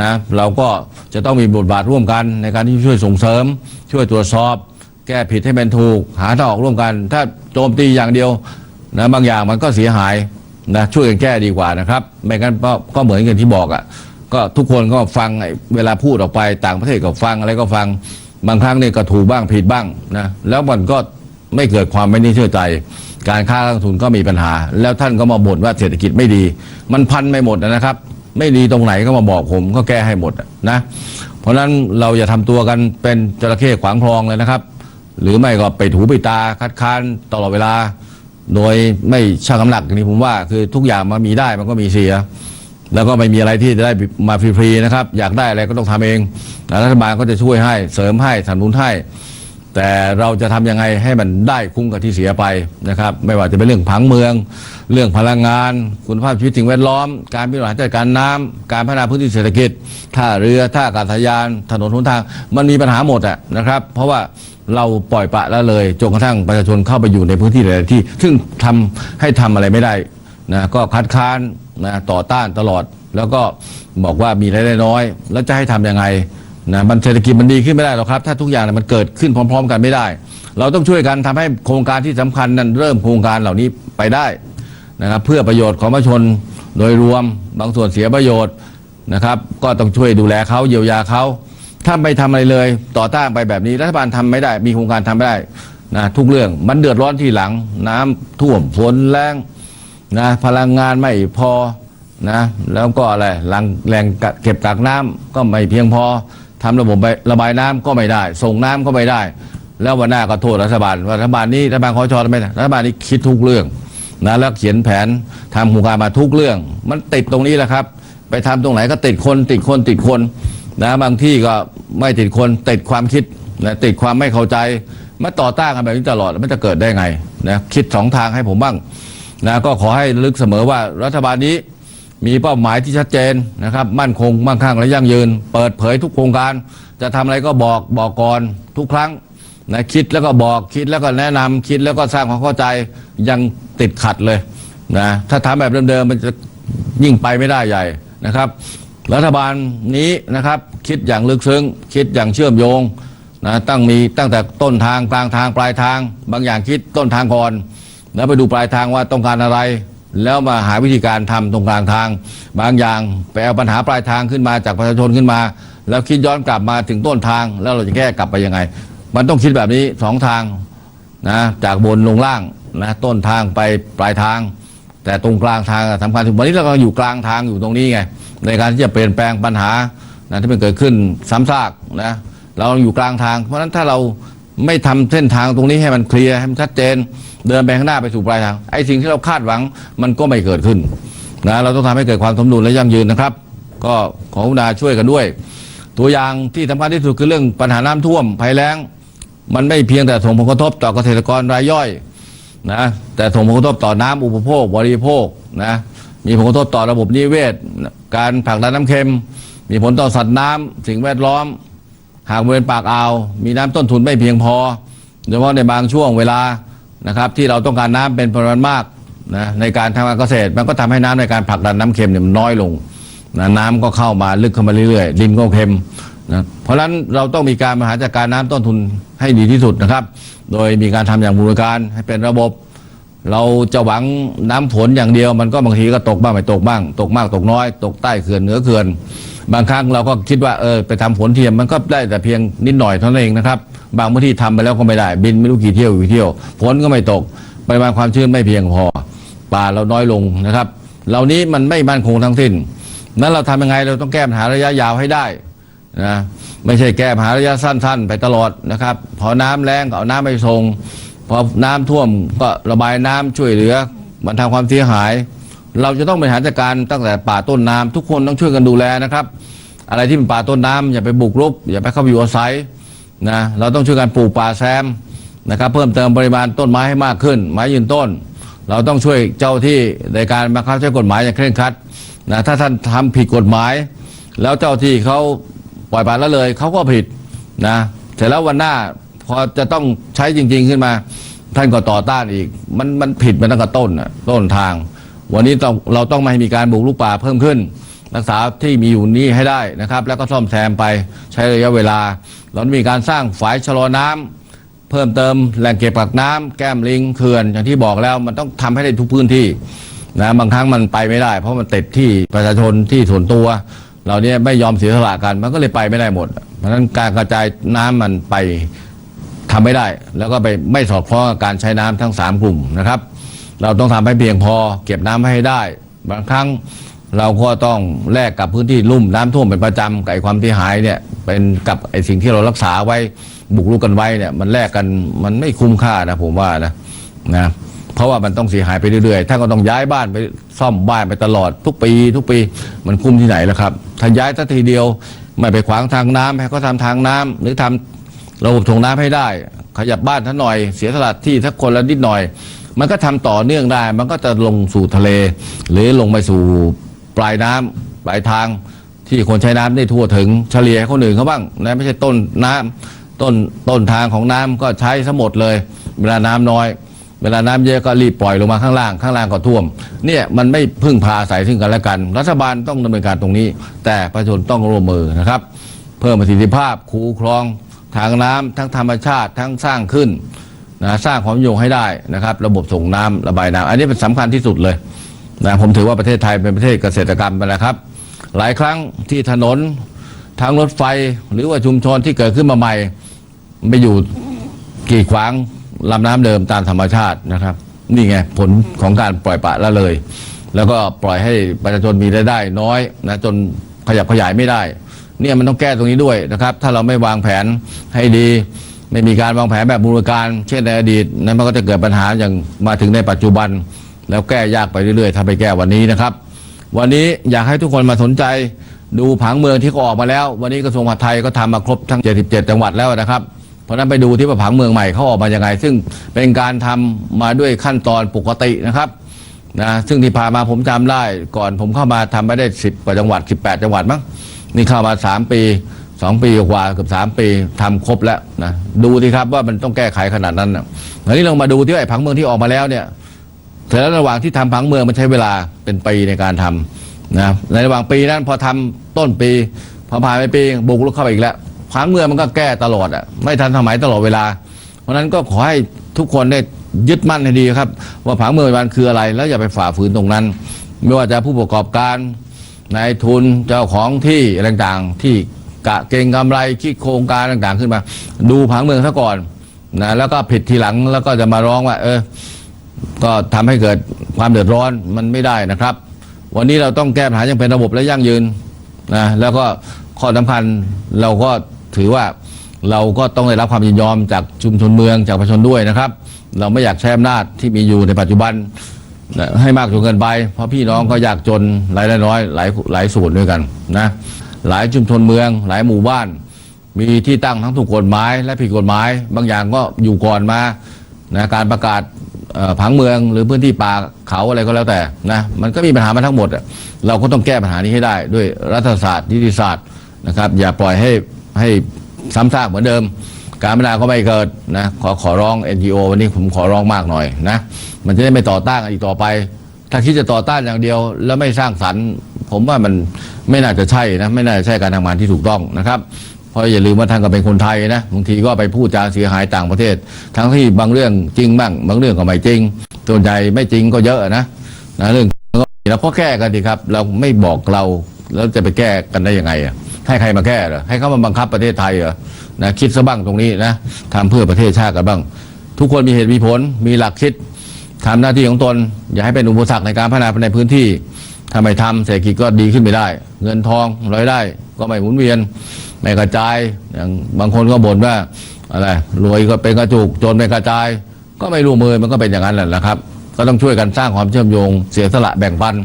นะเราก็จะต้องมีบทบาทร่วมกันในการที่ช่วยส่งเสริมช่วยตรวจสอบแก้ผิดให้เป็นถูกหาทางออกร่วมกันถ้าโจมตีอย่างเดียวนะบางอย่างมันก็เสียหายนะช่วยกันแก้ดีกว่านะครับไม่งั้นก็เหมือนกันที่บอกอ่ะก็ทุกคนก็ฟังเวลาพูดออกไปต่างประเทศก็ฟังอะไรก็ฟังบางครั้งนี่ก็ถูกบ้างผิดบ้างนะแล้วมันก็ไม่เกิดความไม่น่าเชื่อใจการค้าการลงทุนก็มีปัญหาแล้วท่านก็มาบ่นว่าเศรษฐกิจไม่ดีมันพันไม่หมดนะครับไม่ดีตรงไหนก็มาบอกผมก็แก้ให้หมดนะเพราะฉะนั้นเราอย่าทำตัวกันเป็นจระเข้ขวางคลองเลยนะครับหรือไม่ก็ไปถูไปตาคัดค้านตลอดเวลาโดยไม่ชั่งน้ำหนักอย่างนี้ผมว่าคือทุกอย่างมันมีได้มันก็มีเสียแล้วก็ไม่มีอะไรที่จะได้มาฟรีๆนะครับอยากได้อะไรก็ต้องทำเองรัฐบาลก็จะช่วยให้เสริมให้สนับสนุนให้แต่เราจะทำยังไงให้มันได้คุ้มกับที่เสียไปนะครับไม่ว่าจะเป็นเรื่องผังเมืองเรื่องพลังงานคุณภาพชีวิตสิ่งแวดล้อมการบริหารจัดการน้ำการพัฒนาพื้นที่เศรษฐกิจท่าเรือท่าอากาศยานถนนหนทางมันมีปัญหาหมดนะครับเพราะว่าเราปล่อยปละละเลยจนกระทั่งประชาชนเข้าไปอยู่ในพื้นที่หลายที่ซึ่งทำให้ทำอะไรไม่ได้นะก็คัดค้าน นะต่อต้านตลอดแล้วก็บอกว่ามีรายได้น้อยแล้วจะให้ทำยังไงนะมันเศรษฐกิจมันดีขึ้นไม่ได้หรอกครับถ้าทุกอย่างมันเกิดขึ้นพร้อมๆกันไม่ได้เราต้องช่วยกันทำให้โครงการที่สำคัญนั้นเริ่มโครงการเหล่านี้ไปได้นะครับเพื่อประโยชน์ของประชาชนโดยรวมบางส่วนเสียประโยชน์นะครับก็ต้องช่วยดูแลเขาเยียวยาเขาถ้าไม่ทำอะไรเลยต่อต้านไปแบบนี้รัฐบาลทำไม่ได้มีโครงการทำไม่ได้นะทุกเรื่องมันเดือดร้อนทีหลังน้ำท่วมฝนแรงนะพลังงานไม่พอนะแล้วก็อะไรแหล่งเก็บกักน้ำก็ไม่เพียงพอทำระบบระบายน้ำก็ไม่ได้ส่งน้ำก็ไม่ได้แล้ววันหน้าก็โทษรัฐบาลว่ารัฐบาลนี้รัฐบาลคอชทำไมรัฐบาลนี้คิดทุกเรื่องนะแล้วเขียนแผนทำโครงการมาทุกเรื่องมันติดตรงนี้แหละครับไปทำตรงไหนก็ติดคนนะบางที่ก็ไม่ติดคนติดความคิดนะติดความไม่เข้าใจมาต่อต้านกันแบบนี้ตลอดมันจะเกิดได้ไงนะคิดสองทางให้ผมบ้างนะก็ขอให้ลึกเสมอว่ารัฐบาลนี้มีเป้าหมายที่ชัดเจนนะครับมั่นคงมั่งคั่งและยั่งยืนเปิดเผยทุกโครงการจะทำอะไรก็บอกก่อนทุกครั้งนะคิดแล้วก็บอกคิดแล้วก็แนะนำคิดแล้วก็สร้างความเข้าใจยังติดขัดเลยนะถ้าทำแบบเดิมๆมันจะยิ่งไปไม่ได้ใหญ่นะครับรัฐบาลนี้นะครับคิดอย่างลึกซึ้งคิดอย่างเชื่อมโยงนะตั้งแต่ต้นทางกลางทางปลายทางบางอย่างคิดต้นทางก่อนแล้วไปดูปลายทางว่าต้องการอะไรแล้วมาหาวิธีการทำตรงกลางทางบางอย่างไปเอาปัญหาปลายทางขึ้นมาจากประชาชนขึ้นมาแล้วคิดย้อนกลับมาถึงต้นทางแล้วเราจะแก้กลับไปยังไงมันต้องคิดแบบนี้สองทางนะจากบนลงล่างนะต้นทางไปปลายทางแต่ตรงกลางทางสำคัญถึงวันนี้เราก็อยู่กลางทางอยู่ตรงนี้ไงในการที่จะเปลี่ยนแปลงปัญหานะที่มันเกิดขึ้นซ้ำซากนะเราอยู่กลางทางเพราะฉะนั้นถ้าเราไม่ทำเส้นทางตรงนี้ให้มันเคลียร์ให้มันชัดเจนเดินไปข้างหน้าไปสู่ปลายทางไอ้สิ่งที่เราคาดหวังมันก็ไม่เกิดขึ้นนะเราต้องทำให้เกิดความสมดุลและยั่งยืนนะครับก็ขอคุณาช่วยกันด้วยตัวอย่างที่สำคัญที่สุดคือเรื่องปัญหาน้ำท่วมภัยแล้งมันไม่เพียงแต่ส่งผลกระทบต่อเกษตรกรรายย่อยนะแต่ส่งผลกระทบต่อน้ำอุปโภคบริโภคนะมีผลกระทบต่อระบบนิเวศการผลักดันน้ำเค็มมีผลต่อสัตว์น้ำสิ่งแวดล้อมหากบริเวณปากอ่าวมีน้ำต้นทุนไม่เพียงพอโดยเฉพาะในบางช่วงเวลานะครับที่เราต้องการน้ำเป็นปริมาณมากนะในการทำการเกษตรมันก็ทำให้น้ำในการผลักดันน้ำเค็มเนี่ยมันน้อยลงนะน้ำก็เข้ามาลึกเข้ามาเรื่อยๆดินก็เค็มนะเพราะฉะนั้นเราต้องมีการบริหารจัดการน้ำต้นทุนให้ดีที่สุดนะครับโดยมีการทำอย่างบูรณาการให้เป็นระบบเราจะหวังน้ำฝนอย่างเดียวมันก็บางทีก็ตกบ้างไม่ตกบ้างตกมากตกน้อยตกใต้เขื่อนเหนือเขื่อนบางครั้งเราก็คิดว่าไปทำฝนเทียมมันก็ได้แต่เพียงนิดหน่อยเท่านั้นเองนะครับบางพื้นที่ทำไปแล้วก็ไม่ได้บินไม่รู้กี่เที่ยวฝนก็ไม่ตกปริมาณความชื้นไม่เพียงพอป่าเราน้อยลงนะครับเหล่านี้มันไม่มั่นคงทั้งสิ้นนั้นเราทำยังไงเราต้องแก้ปัญหาระยะยาวให้ได้นะไม่ใช่แก้ปัญหาระยะสั้นๆไปตลอดนะครับพอน้ำแรงก็เอาน้ำไปส่งพอน้ำท่วมก็ระบายน้ำช่วยเหลือบรรเทาความเสียหายเราจะต้องบริหารจัดการตั้งแต่ป่าต้นน้ำทุกคนต้องช่วยกันดูแลนะครับอะไรที่เป็นป่าต้นน้ำอย่าไปบุกรุกอย่าไปเข้าไปอยู่อาศัยนะเราต้องช่วยกันปลูกป่าแซมนะครับเพิ่มเติมปริมาณต้นไม้ให้มากขึ้นไม้ยืนต้นเราต้องช่วยเจ้าที่ในการบังคับใช้กฎหมายอย่างเคร่งครัดนะถ้าท่านทำผิดกฎหมายแล้วเจ้าที่เขาปล่อยปละละเลยเขาก็ผิดนะเสร็จแล้ววันหน้าพอจะต้องใช้จริงๆขึ้นมาท่านก็ต่อต้านอีกมันผิดมาตั้งแต่ต้นทางวันนี้เราต้องไม่ให้มีการบุกรุกป่าเพิ่มขึ้นรักษาที่มีอยู่นี้ให้ได้นะครับแล้วก็ซ่อมแซมไปใช้ระยะเวลาเรามีการสร้างฝายชะลอน้ำเพิ่มเติมแหล่งเก็บกักน้ำแก้มลิงเขื่อนอย่างที่บอกแล้วมันต้องทำให้ได้ทุกพื้นที่นะบางครั้งมันไปไม่ได้เพราะมันติดที่ประชาชนที่ส่วนตัวเราเนี่ยไม่ยอมเสียสละกันมันก็เลยไปไม่ได้หมดเพราะฉะนั้นการกระจายน้ำมันไปทำไม่ได้แล้วก็ไปไม่สอดคล้องกับการใช้น้ำทั้ง3กลุ่มนะครับเราต้องทำให้เพียงพอเก็บน้ำให้ได้บางครั้งเราก็ต้องแลกกับพื้นที่ลุ่มน้ำท่วมเป็นประจำกับความที่หายเนี่ยเป็นกับไอ้สิ่งที่เรารักษาไว้บุกรุกกันไว้เนี่ยมันแลกกันมันไม่คุ้มค่านะผมว่านะเพราะว่ามันต้องเสียหายไปเรื่อยๆถ้าก็ต้องย้ายบ้านไปซ่อมบ้านไปตลอดทุกปีมันคุ้มที่ไหนล่ะครับถ้าย้ายสักทีเดียวไม่ไปขวางทางน้ำให้เขาทำทางน้ำหรือทำระบบส่งน้ำให้ได้ขยับบ้านท่านหน่อยเสียสละที่ทักคนละนิดหน่อยมันก็ทำต่อเนื่องได้มันก็จะลงสู่ทะเลหรือลงไปสู่ปลายน้ำปลายทางที่คนใช้น้ำได้ทั่วถึงเฉลี่ยให้คนอื่นเขาบ้างนะไม่ใช่ต้นทางของน้ำก็ใช้ซะหมดเลยเวลาน้ำน้อย เวลาน้ำเยอะก็รีบปล่อยลงมาข้างล่างก็ท่วมเนี่ยมันไม่พึ่งพาอาศัยซึ่งกันและกันรัฐบาลต้องดำเนินการตรงนี้แต่ประชาชนต้องร่วมมือนะครับเพิ่มประสิทธิภาพคูคลองทางน้ำทั้งธรรมชาติทั้งสร้างขึ้นนะสร้างความโยงให้ได้นะครับระบบส่งน้ำระบายน้ำอันนี้เป็นสำคัญที่สุดเลยนะผมถือว่าประเทศไทยเป็นประเทศเกษตรกรรมไปแล้วครับหลายครั้งที่ถนนทางรถไฟหรือว่าชุมชนที่เกิดขึ้นมาใหม่ไปอยู่กีดขวางลำน้ำเดิมตามธรรมชาตินะครับนี่ไงผลของการปล่อยปละละเลยแล้วก็ปล่อยให้ประชาชนมีรายได้น้อยนะจนขยับขยายไม่ได้เนี่ยมันต้องแก้ตรงนี้ด้วยนะครับถ้าเราไม่วางแผนให้ดีไม่มีการวางแผนแบบบูรณาการเช่นในอดีตนั้นมันก็จะเกิดปัญหาอย่างมาถึงในปัจจุบันแล้วแก้ยากไปเรื่อยๆถ้าไปแก้วันนี้นะครับวันนี้อยากให้ทุกคนมาสนใจดูผังเมืองที่เขาออกมาแล้ววันนี้กระทรวงมหาดไทยก็ทำมาครบทั้ง77จังหวัดแล้วนะครับเพราะนั้นไปดูที่ว่าผังเมืองใหม่เขาออกมายังไงซึ่งเป็นการทำมาด้วยขั้นตอนปกตินะครับนะซึ่งที่ผ่านมาผมจำได้ก่อนผมเข้ามาทำไม่ได้10 กว่าจังหวัด18จังหวัดมั้งนี่เข้ามา3 ปี2 ปีกว่าเกือบ3 ปีทำครบแล้วนะดูสิครับว่ามันต้องแก้ไขขนาดนั้นนะทีนี้ลองมาดูที่ไอ้ผังเมืองที่ออกมาแล้วเนี่ยแต่ระหว่างที่ทำผังเมืองมันใช้เวลาเป็นปีในการทำนะในระหว่างปีนั้นพอทำต้นปีพอผ่านไปปีบุกรุกเข้าไปอีกแล้วผังเมืองมันก็แก้ตลอดอ่ะไม่ทันสมัยตลอดเวลาเพราะนั้นก็ขอให้ทุกคนได้ยึดมั่นให้ดีครับว่าผังเมืองมันคืออะไรแล้วอย่าไปฝ่าฝืนตรงนั้นไม่ว่าจะผู้ประกอบการนายทุนเจ้าของที่อะไรต่างๆที่กะเก่งกำไรคิดโครงการต่างๆขึ้นมาดูผังเมืองซะก่อนนะแล้วก็ผิดทีหลังแล้วก็จะมาร้องว่าก็ทำให้เกิดความเดือดร้อนมันไม่ได้นะครับวันนี้เราต้องแก้ปัญหาอย่างเป็นระบบและยั่งยืนนะแล้วก็ข้อสำคัญเราก็ถือว่าเราก็ต้องได้รับความยินยอมจากชุมชนเมืองจากประชาชนด้วยนะครับเราไม่อยากใช้อำนาจที่มีอยู่ในปัจจุบันให้มากจนเกินไปเพราะพี่น้องก็ยากจนรายได้น้อยหลายส่วนด้วยกันนะหลายชุมชนเมืองหลายหมู่บ้านมีที่ตั้งทั้งถูกกฎหมายและผิดกฎหมายบางอย่างก็อยู่ก่อนมานะการประกาศผังเมืองหรือพื้นที่ป่าเขาอะไรก็แล้วแต่นะมันก็มีปัญหามาทั้งหมดเราก็ต้องแก้ปัญหานี้ให้ได้ด้วยรัฐศาสตร์นิติศาสตร์นะครับอย่าปล่อยให้ซ้ำซากเหมือนเดิมการพัฒนาก็ไม่เกิดนะขอร้อง NGO วันนี้ผมขอร้องมากหน่อยนะมันจะได้ไม่ต่อต้านกันอีกต่อไปถ้าคิดจะต่อต้านอย่างเดียวแล้วไม่สร้างสรรค์ผมว่ามันไม่น่าจะใช่นะไม่น่าจะใช่การทำงานที่ถูกต้องนะครับเพราะอย่าลืมว่าท่านก็เป็นคนไทยนะบางทีก็ไปพูดจาเสียหายต่างประเทศทั้งที่บางเรื่องจริงบ้างบางเรื่องก็ไม่จริงส่วนใหญ่ไม่จริงก็เยอะนะเรื่องเราก็แก้กันดีครับเราไม่บอกเราแล้วจะไปแก้กันได้ยังไงให้ใครมาแก้เหรอให้เขามาบังคับประเทศไทยเหรอนะคิดซะบ้างตรงนี้นะทำเพื่อประเทศชาติกันบ้างทุกคนมีเหตุมีผลมีหลักคิดทำหน้าที่ของตนอย่าให้เป็นอุปสรรคในการพัฒนาในพื้นที่ถ้าไม่ทำเศรษฐกิจก็ดีขึ้นไม่ได้เงินทองรายได้ก็ไม่หมุนเวียนไม่กระจายอย่างบางคนก็บ่นว่าอะไรรวยก็เป็นกระจุกจนเป็นกระจายก็ไม่ร่วมมือมันก็เป็นอย่างนั้นแหละครับก็ต้องช่วยกันสร้างความเชื่อมโยงเสียสละแบ่งปัน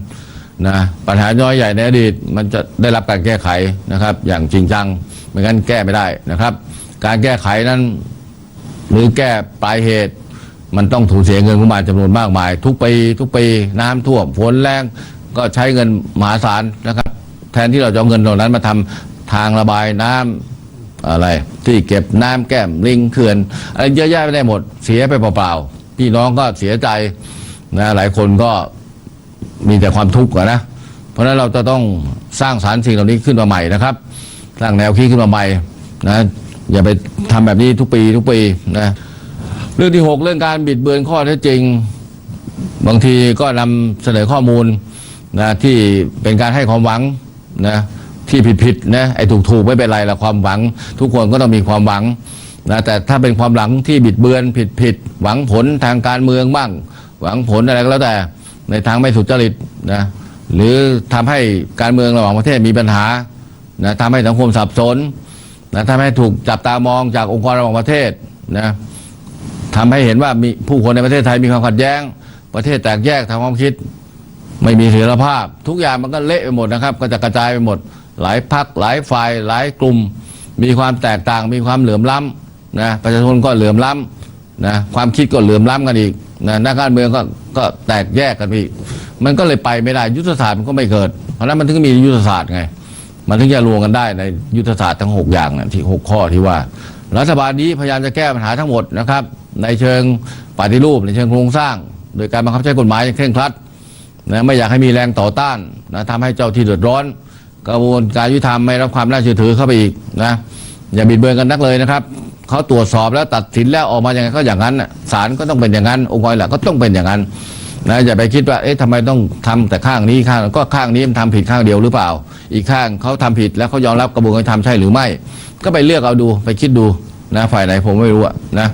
นะปัญหาย่อยใหญ่ในอดีตมันจะได้รับการแก้ไขนะครับอย่างจริงจังไม่งั้นแก้ไม่ได้นะครับการแก้ไขนั้นหรือแก้ปลายเหตุมันต้องถูเสียเงินประมาณจำนวนมากมายทุกปีน้ำท่วมฝนแรงก็ใช้เงินมหาศาลนะครับแทนที่เราจะเอาเงินเหล่านั้นมาทำทางระบายน้ำอะไรที่เก็บน้ำแก้มลิงเขื่อนอะไรเยอะแยะไม่ได้หมดเสียไปเปล่าๆพี่น้องก็เสียใจนะหลายคนก็มีแต่ความทุกข์นะเพราะฉะนั้นเราจะต้องสร้างสรรค์สิ่งเหล่านี้ขึ้นมาใหม่นะครับสร้างแนวคิดขึ้นมาใหม่นะอย่าไปทำแบบนี้ทุกปีนะเรื่องที่6เรื่องการบิดเบือนข้อเท็จจริงบางทีก็นำเสนอข้อมูลนะที่เป็นการให้ความหวังนะที่ผิดนะไอ้ถูกไม่เป็นไรละความหวังทุกคนก็ต้องมีความหวังนะแต่ถ้าเป็นความหวังที่บิดเบือนผิดหวังผลทางการเมืองบ้างหวังผลอะไรก็แล้วแต่ในทางไม่สุจริตนะหรือทำให้การเมืองระหว่างประเทศมีปัญหานะทำให้สังคมสับสนนะทำให้ถูกจับตามองจากองค์กรระหว่างประเทศนะทำให้เห็นว่ามีผู้คนในประเทศไทยมีความขัดแย้งประเทศแตกแยกทางความคิดไม่มีเสรีภาพทุกอย่างมันก็เละไปหมดนะครับก็จะกระจายไปหมดหลายพรรคหลายฝ่ายหลายกลุ่มมีความแตกต่างมีความเหลื่อมล้ำนะประชาชนก็เหลื่อมล้ำนะความคิดก็เหลื่อมล้ำกันอีกนะนักการเมืองก็แตกแยกกันอีกมันก็เลยไปไม่ได้ยุทธศาสตร์มันก็ไม่เกิดเพราะนั้นมันถึงมียุทธศาสตร์ไงมันถึงจะรวมกันได้ในยุทธศาสตร์ทั้ง6อย่างที่6ข้อที่ว่ารัฐบาลนี้พยายามจะแก้ปัญหาทั้งหมดนะครับ ในเชิงปฏิรูปในเชิงโครงสร้างโดยการบังคับใช้กฎหมายอย่างเคร่งครัดนะไม่อยากให้มีแรงต่อต้านนะทำให้เจ้าที่เดือดร้อนกระบวนการยุติธรรมไม่รับความน่าเชื่อถือเข้าไปอีกนะอย่าบิดเบือนกันนักเลยนะครับเขาตรวจสอบแล้วตัดสินแล้วออกมาอย่างไรก็อย่างนั้นศาลก็ต้องเป็นอย่างนั้นองค์กรหลักก็ต้องเป็นอย่างนั้นนะอย่าไปคิดว่าทำไมต้องทำแต่ข้างนี้ข้างก็ข้างนี้มันทำผิดข้างเดียวหรือเปล่าอีกข้างเขาทำผิดแล้วเขายอมรับกระบวนการทำใช่หรือไม่ก็ไปเลือกเอาดูไปคิดดูนะฝ่ายไหนผมไม่รู้นะ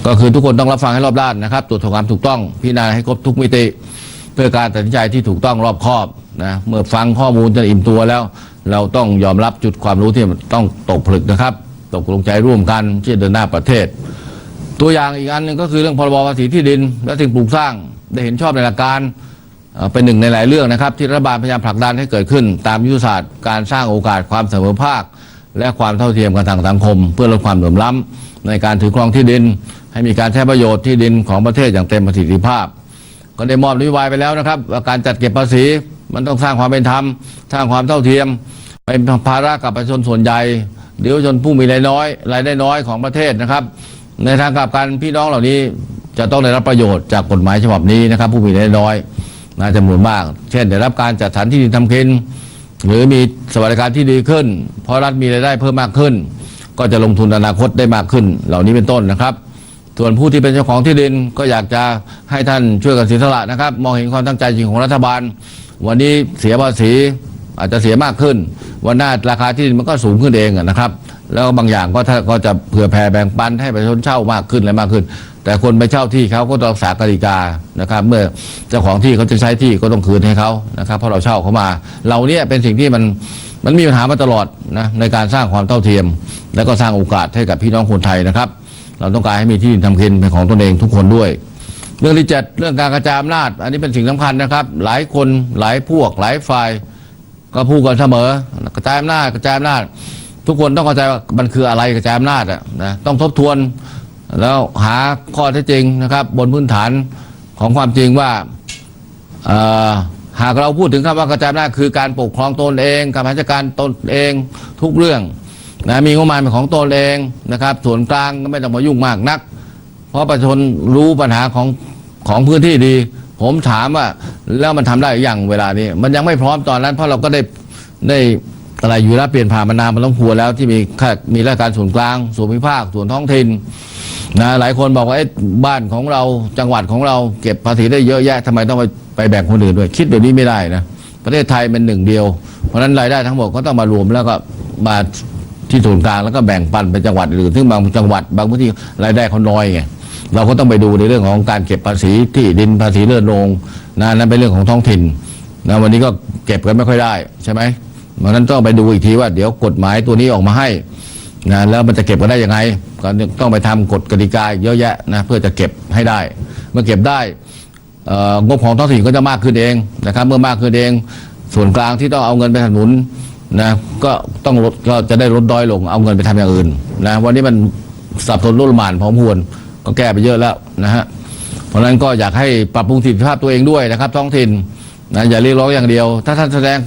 ก็คือทุกคนต้องรับฟังให้รอบด้านนะครับตรวจสอบความถูกต้องพิจารณาให้ครบทุกมิติเพื่อการตัดสินใจที่ถูกต้องรอบคอบนะเมื่อฟังข้อมูลจนอิ่มตัวแล้วเราต้องยอมรับจุดความรู้ที่ต้องตกผลึกนะครับตกลงใจร่วมกันที่จะเดินหน้าประเทศตัวอย่างอีกอันหนึ่งก็คือเรื่องพรบภาษีที่ดินและสิ่งปลูกสร้างได้เห็นชอบในหลักการเป็นหนึ่งในหลายเรื่องนะครับที่รัฐบาลพยายามผลักดันให้เกิดขึ้นตามยุทธศาสตร์การสร้างโอกาสความเสมอภาคและความเท่าเทียมกันทางสังคมเพื่อลดความเหลื่อมล้ำในการถือครองที่ดินให้มีการใช้ประโยชน์ที่ดินของประเทศอย่างเต็มประสิทธิภาพก็ได้มอบนโยบายไปแล้วนะครับว่าการจัดเก็บภาษีมันต้องสร้างความเป็นธรรมสร้างความเท่าเทียมเป็นภาระกับประชาชนส่วนใหญ่เดี๋ยวชนผู้มีรายได้น้อยของประเทศนะครับในทางกลับกันพี่น้องเหล่านี้จะต้องได้รับประโยชน์จากกฎหมายฉบับนี้นะครับผู้มีรายได้น้อยน่าจำนวนมากเช่นได้รับการจัดสรรที่ดินทำกินหรือมีสวัสดิการที่ดีขึ้นเพราะรัฐมีรายได้เพิ่มมากขึ้นก็จะลงทุนอนาคตได้มากขึ้นเหล่านี้เป็นต้นนะครับส่วนผู้ที่เป็นเจ้าของที่ดินก็อยากจะให้ท่านช่วยกันเสียสละนะครับมองเห็นความตั้งใจจริงของรัฐบาลวันนี้เสียภาษีอาจจะเสียมากขึ้นวันหน้าราคาที่ดินมันก็สูงขึ้นเองนะครับแล้วบางอย่างก็จะเผื่อแผ่แบ่งปันให้ประชาชนเช่ามากขึ้นและมากขึ้นแต่คนไปเช่าที่เขาก็ต้องรักษากติกานะครับเมื่อเจ้าของที่เขาจะใช้ที่ก็ต้องคืนให้เขานะครับเพราะเราเช่าเขามาเราเนี่ยเป็นสิ่งที่มันมีปัญหามาตลอดนะในการสร้างความเท่าเทียมและก็สร้างโอกาสให้กับพี่น้องคนไทยนะครับเราต้องการให้มีที่ดินทำกินเป็นของตนเองทุกคนด้วยเรื่องที่7เรื่องการกระจายอำนาจอันนี้เป็นสิ่งสำคัญนะครับหลายคนหลายพวกหลายฝ่ายก็พูดกันเสมอกระจายอำนาจทุกคนต้องเข้าใจว่ามันคืออะไรกระจายอำนาจนะต้องทบทวนแล้วหาข้อเท็จจริงนะครับบนพื้นฐานของความจริงว่าหากเราพูดถึงคำว่ากระจายอำนาจคือการปกครองตนเองการบริหารจัดการตนเองทุกเรื่องนะมีงบประมาณเป็นของตนเองนะครับส่วนกลางก็ไม่ต้องมายุ่งมากนักเพราะประชาชนรู้ปัญหาของพื้นที่ดีผมถามว่าแล้วมันทำได้อย่างเวลานี้มันยังไม่พร้อมตอนนั้นเพราะเราก็ได้อะไรอยู่แล้วเปลี่ยนผ่านมานานมันต้องพัวแล้วที่มีราชการส่วนกลางส่วนภูมิภาคส่วนท้องถิ่นนะหลายคนบอกว่าบ้านของเราจังหวัดของเราเก็บภาษีได้เยอะแยะทำไมต้องไปแบ่งคนอื่นด้วยคิดแบบนี้ไม่ได้นะประเทศไทยเป็นหนึ่งเดียวเพราะฉะนั้นรายได้ทั้งหมดก็ต้องมารวมแล้วก็มาที่ศูนย์กลางแล้วก็แบ่งปันไปจังหวัดอื่นซึ่งบางจังหวัดบางพื้นที่รายได้เขาน้อยไงเราก็ต้องไปดูในเรื่องของการเก็บภาษีที่ดินภาษีเลื่อนลงนั่นเป็นเรื่องของท้องถิ่นนะวันนี้ก็เก็บกันไม่ค่อยได้ใช่ไหมเพราะฉะนั้นต้องไปดูอีกทีว่าเดี๋ยวกฎหมายตัวนี้ออกมาให้นะแล้วมันจะเก็บกันได้ยังไงก็ต้องไปทำกฎกติกาเยอะแยะนะเพื่อจะเก็บให้ได้เมื่อเก็บได้งบของท้องถิ่นก็จะมากขึ้นเองนะครับเมื่อมากขึ้นเองส่วนกลางที่ต้องเอาเงินไปสนับสนุนนะก็จะได้ลดน้อยลงเอาเงินไปทำอย่างอื่นนะวันนี้มันสับสนรุ่นหม่านพร้อมหวนก็แก้ไปเยอะแล้วนะฮะเพราะฉะนั้นก็อยากให้ปรับปรุงสิทธิภาพตัวเองด้วยนะครับท้องถิ่นนะอย่าเรียกร้องอย่างเดียวถ้าท่านแสดง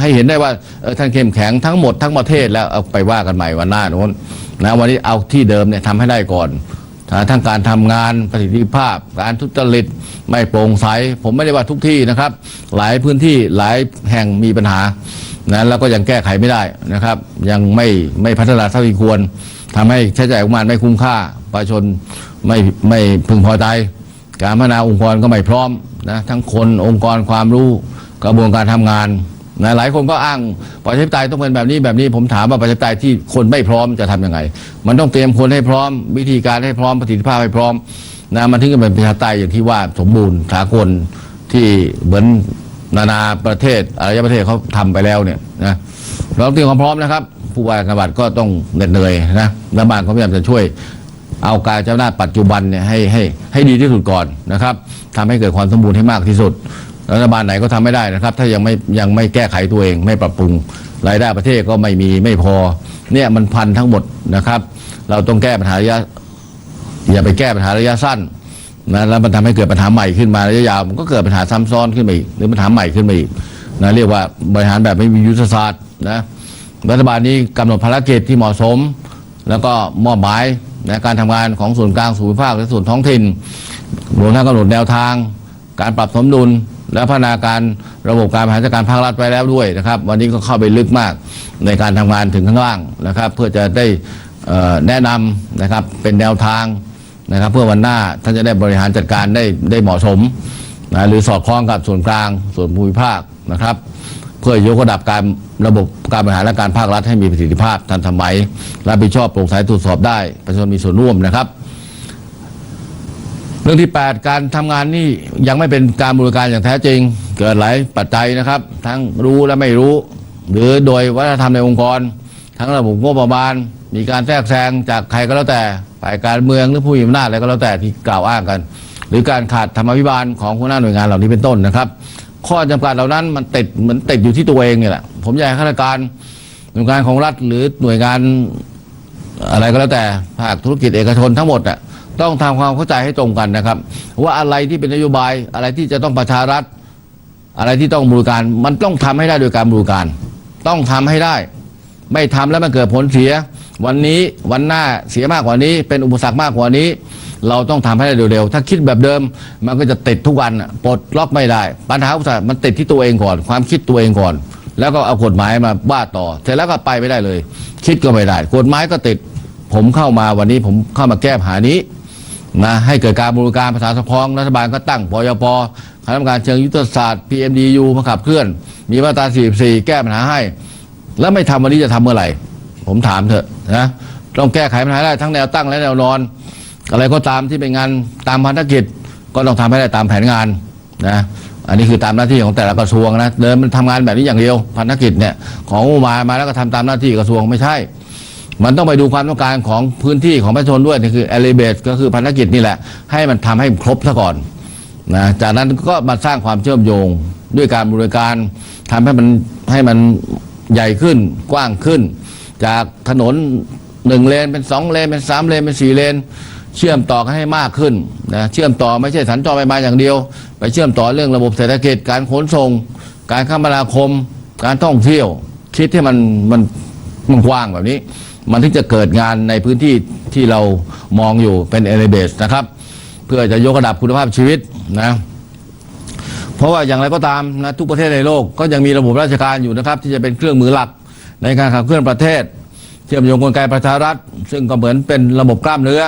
ให้เห็นได้ว่าท่านเข้มแข็งทั้งหมดทั้งประเทศแล้วเอาไปว่ากันใหม่วันหน้าโน้นนะวันนี้เอาที่เดิมเนี่ยทำให้ได้ก่อนทั้งการทำงานประสิทธิภาพการทุจริตไม่โปร่งใสผมไม่ได้ว่าทุกที่นะครับหลายพื้นที่หลายแห่งมีปัญหานะแล้วก็ยังแก้ไขไม่ได้นะครับยังไม่พัฒนาเท่าที่ควรทำให้ใช้จ่ายงบประมาณไม่คุ้มค่าประชาชนไม่พึงพอใจการพัฒนาองค์กรก็ไม่พร้อมนะทั้งคนองค์กรความรู้กระบวนการทำงานนะหลายคนก็อ้างประชาธิปไตยต้องเป็นแบบนี้ผมถามว่าประชาธิปไตยที่คนไม่พร้อมจะทำยังไงมันต้องเตรียมคนให้พร้อมวิธีการให้พร้อมประสิทธิภาพให้พร้อมนะมันถึงจะเป็นประชาธิปไตยอย่างที่ว่าสมบูรณ์สากลที่เหมือนนานาประเทศอารยประเทศเขาทำไปแล้วเนี่ยนะเราเตรียมความพร้อมนะครับผู้ว่าการจังหวัดก็ต้องเหน็ดเหนื่อยนะรัฐบาลก็พยายามจะช่วยเอาการเจ้าหน้าปัจจุบันเนี่ยให้ดีที่สุดก่อนนะครับทำให้เกิดความสมบูรณ์ให้มากที่สุดรัฐบาลไหนก็ทำไม่ได้นะครับถ้ายังไม่แก้ไขตัวเองไม่ปรับปรุงรายได้ประเทศก็ไม่พอเนี่ยมันพันทั้งหมดนะครับเราต้องแก้ปัญหาระยะอย่าไปแก้ปัญหาระยะสั้นนะแล้วมันทำให้เกิดปัญหาใหม่ขึ้นมาระยะยาวมันก็เกิดปัญหาซ้ำซ้อนขึ้นมาอีกหรือปัญหาใหม่ขึ้นมาอีกนะเรียกว่าบริหารแบบไม่มียุทธศาสตร์นะรัฐบาลนี้กำหนดภารกิจที่เหมาะสม แล้วก็มอบหมายในการทำงานของส่วนกลางส่วนภูมิภาคและส่วนท้องถิ่นรวมทั้งกำหนดแนวทางการปรับสมดุลและพัฒนาการระบบการบริหารจัดการภาครัฐไว้แล้วด้วยนะครับวันนี้ก็เข้าไปลึกมากในการทำงานถึงข้างล่างนะครับเพื่อจะได้แนะนำนะครับเป็นแนวทางนะครับเพื่อวันหน้าท่านจะได้บริหารจัดการได้เหมาะสมนะหรือสอดคล้องกับส่วนกลางส่วนภูมิภาคนะครับเพื่อยกระดับการระบบการบริหารและการภาครัฐให้มีประสิทธิภาพทันสมัยรับผิดชอบโปร่งใสตรวจสอบได้ประชาชนมีส่วนร่วมนะครับเรื่องที่ 8 การทำงานนี่ยังไม่เป็นการบริการอย่างแท้จริงเกิดหลายปัจจัยนะครับทั้งรู้และไม่รู้หรือโดยวัฒนธรรมในองค์กรทั้งระบบงบประมาณมีการแทรกแซงจากใครก็แล้วแต่ฝ่ายการเมืองหรือผู้มีอำนาจอะไรก็แล้วแต่ที่กล่าวอ้างกันหรือการขาดธรรมาภิบาลของหัวหน้าหน่วยงานเหล่านี้เป็นต้นนะครับข้อจำกัดเหล่านั้นมันเหมือนติดอยู่ที่ตัวเองนี่แหละผมอยากให้ข้าราชการหน่วยงานของรัฐหรือหน่วยงานอะไรก็แล้วแต่ภาคธุรกิจเอกชนทั้งหมดอ่ะต้องทำความเข้าใจให้ตรงกันนะครับว่าอะไรที่เป็นนโยบายอะไรที่จะต้องประชารัฐอะไรที่ต้องบริการมันต้องทำให้ได้โดยการบริการต้องทำให้ได้ไม่ทำแล้วมันเกิดผลเสียวันนี้วันหน้าเสียมากกว่านี้เป็นอุปสรรคมากกว่านี้เราต้องทำให้ได้เร็วๆถ้าคิดแบบเดิมมันก็จะติดทุกวันปลดล็อกไม่ได้ปัญหาอุปสรรคมันติดที่ตัวเองก่อนความคิดตัวเองก่อนแล้วก็เอากฎหมายมาบ้าต่อเสร็จแล้วก็ไปไม่ได้เลยคิดก็ไม่ได้กฎหมายก็ติดผมเข้ามาวันนี้ผมเข้ามาแก้ปัญหานี้นะให้เกิดการบริการประชาสัมพันธ์รัฐบาลก็ตั้งปยปคณะกรรมการเชิงยุทธศาสตร์ PMDU มาขับเคลื่อนมีมาตรา 44 แก้ปัญหาให้แล้วไม่ทำวันนี้จะทำเมื่อไหร่ผมถามเถอะนะต้องแก้ไขปัญหาได้ทั้งแนวตั้งและแนวนอนอะไรก็ตามที่เป็นงานตามภารกิจก็ต้องทำให้ได้ตามแผนงานนะอันนี้คือตามหน้าที่ของแต่ละกระทรวงนะเดิมมันทำงานแบบนี้อย่างเดียวภารกิจเนี่ยของมาแล้วก็ทำตามหน้าที่กระทรวงไม่ใช่มันต้องไปดูความต้องการของพื้นที่ของประชาชนด้วยนี่คือ elevate ก็คือภารกิจนี่แหละให้มันทำให้ครบซะก่อนนะจากนั้นก็มาสร้างความเชื่อมโยงด้วยการบริการทำให้มันใหญ่ขึ้นกว้างขึ้นจากถนน1 เลนเป็น2 เลนเป็น3 เลนเป็น4 เลนเชื่อมต่อกันให้มากขึ้นนะเชื่อมต่อไม่ใช่สัญจรไปมาอย่างเดียวไปเชื่อมต่อเรื่องระบบเศรษฐกิจการขนส่งการคมนาคมการท่องเที่ยวคิดให้มันกว้างแบบนี้มันถึงจะเกิดงานในพื้นที่ที่เรามองอยู่เป็นเอเลเบสนะครับเพื่อจะยกระดับคุณภาพชีวิตนะเพราะว่าอย่างไรก็ตามนะทุกประเทศในโลกก็ยังมีระบบราชการอยู่นะครับที่จะเป็นเครื่องมือหลักในการขับเคลื่อนประเทศเชื่อมโยงกลไกประชารัฐซึ่งก็เหมือนเป็นระบบกล้ามเนื้อ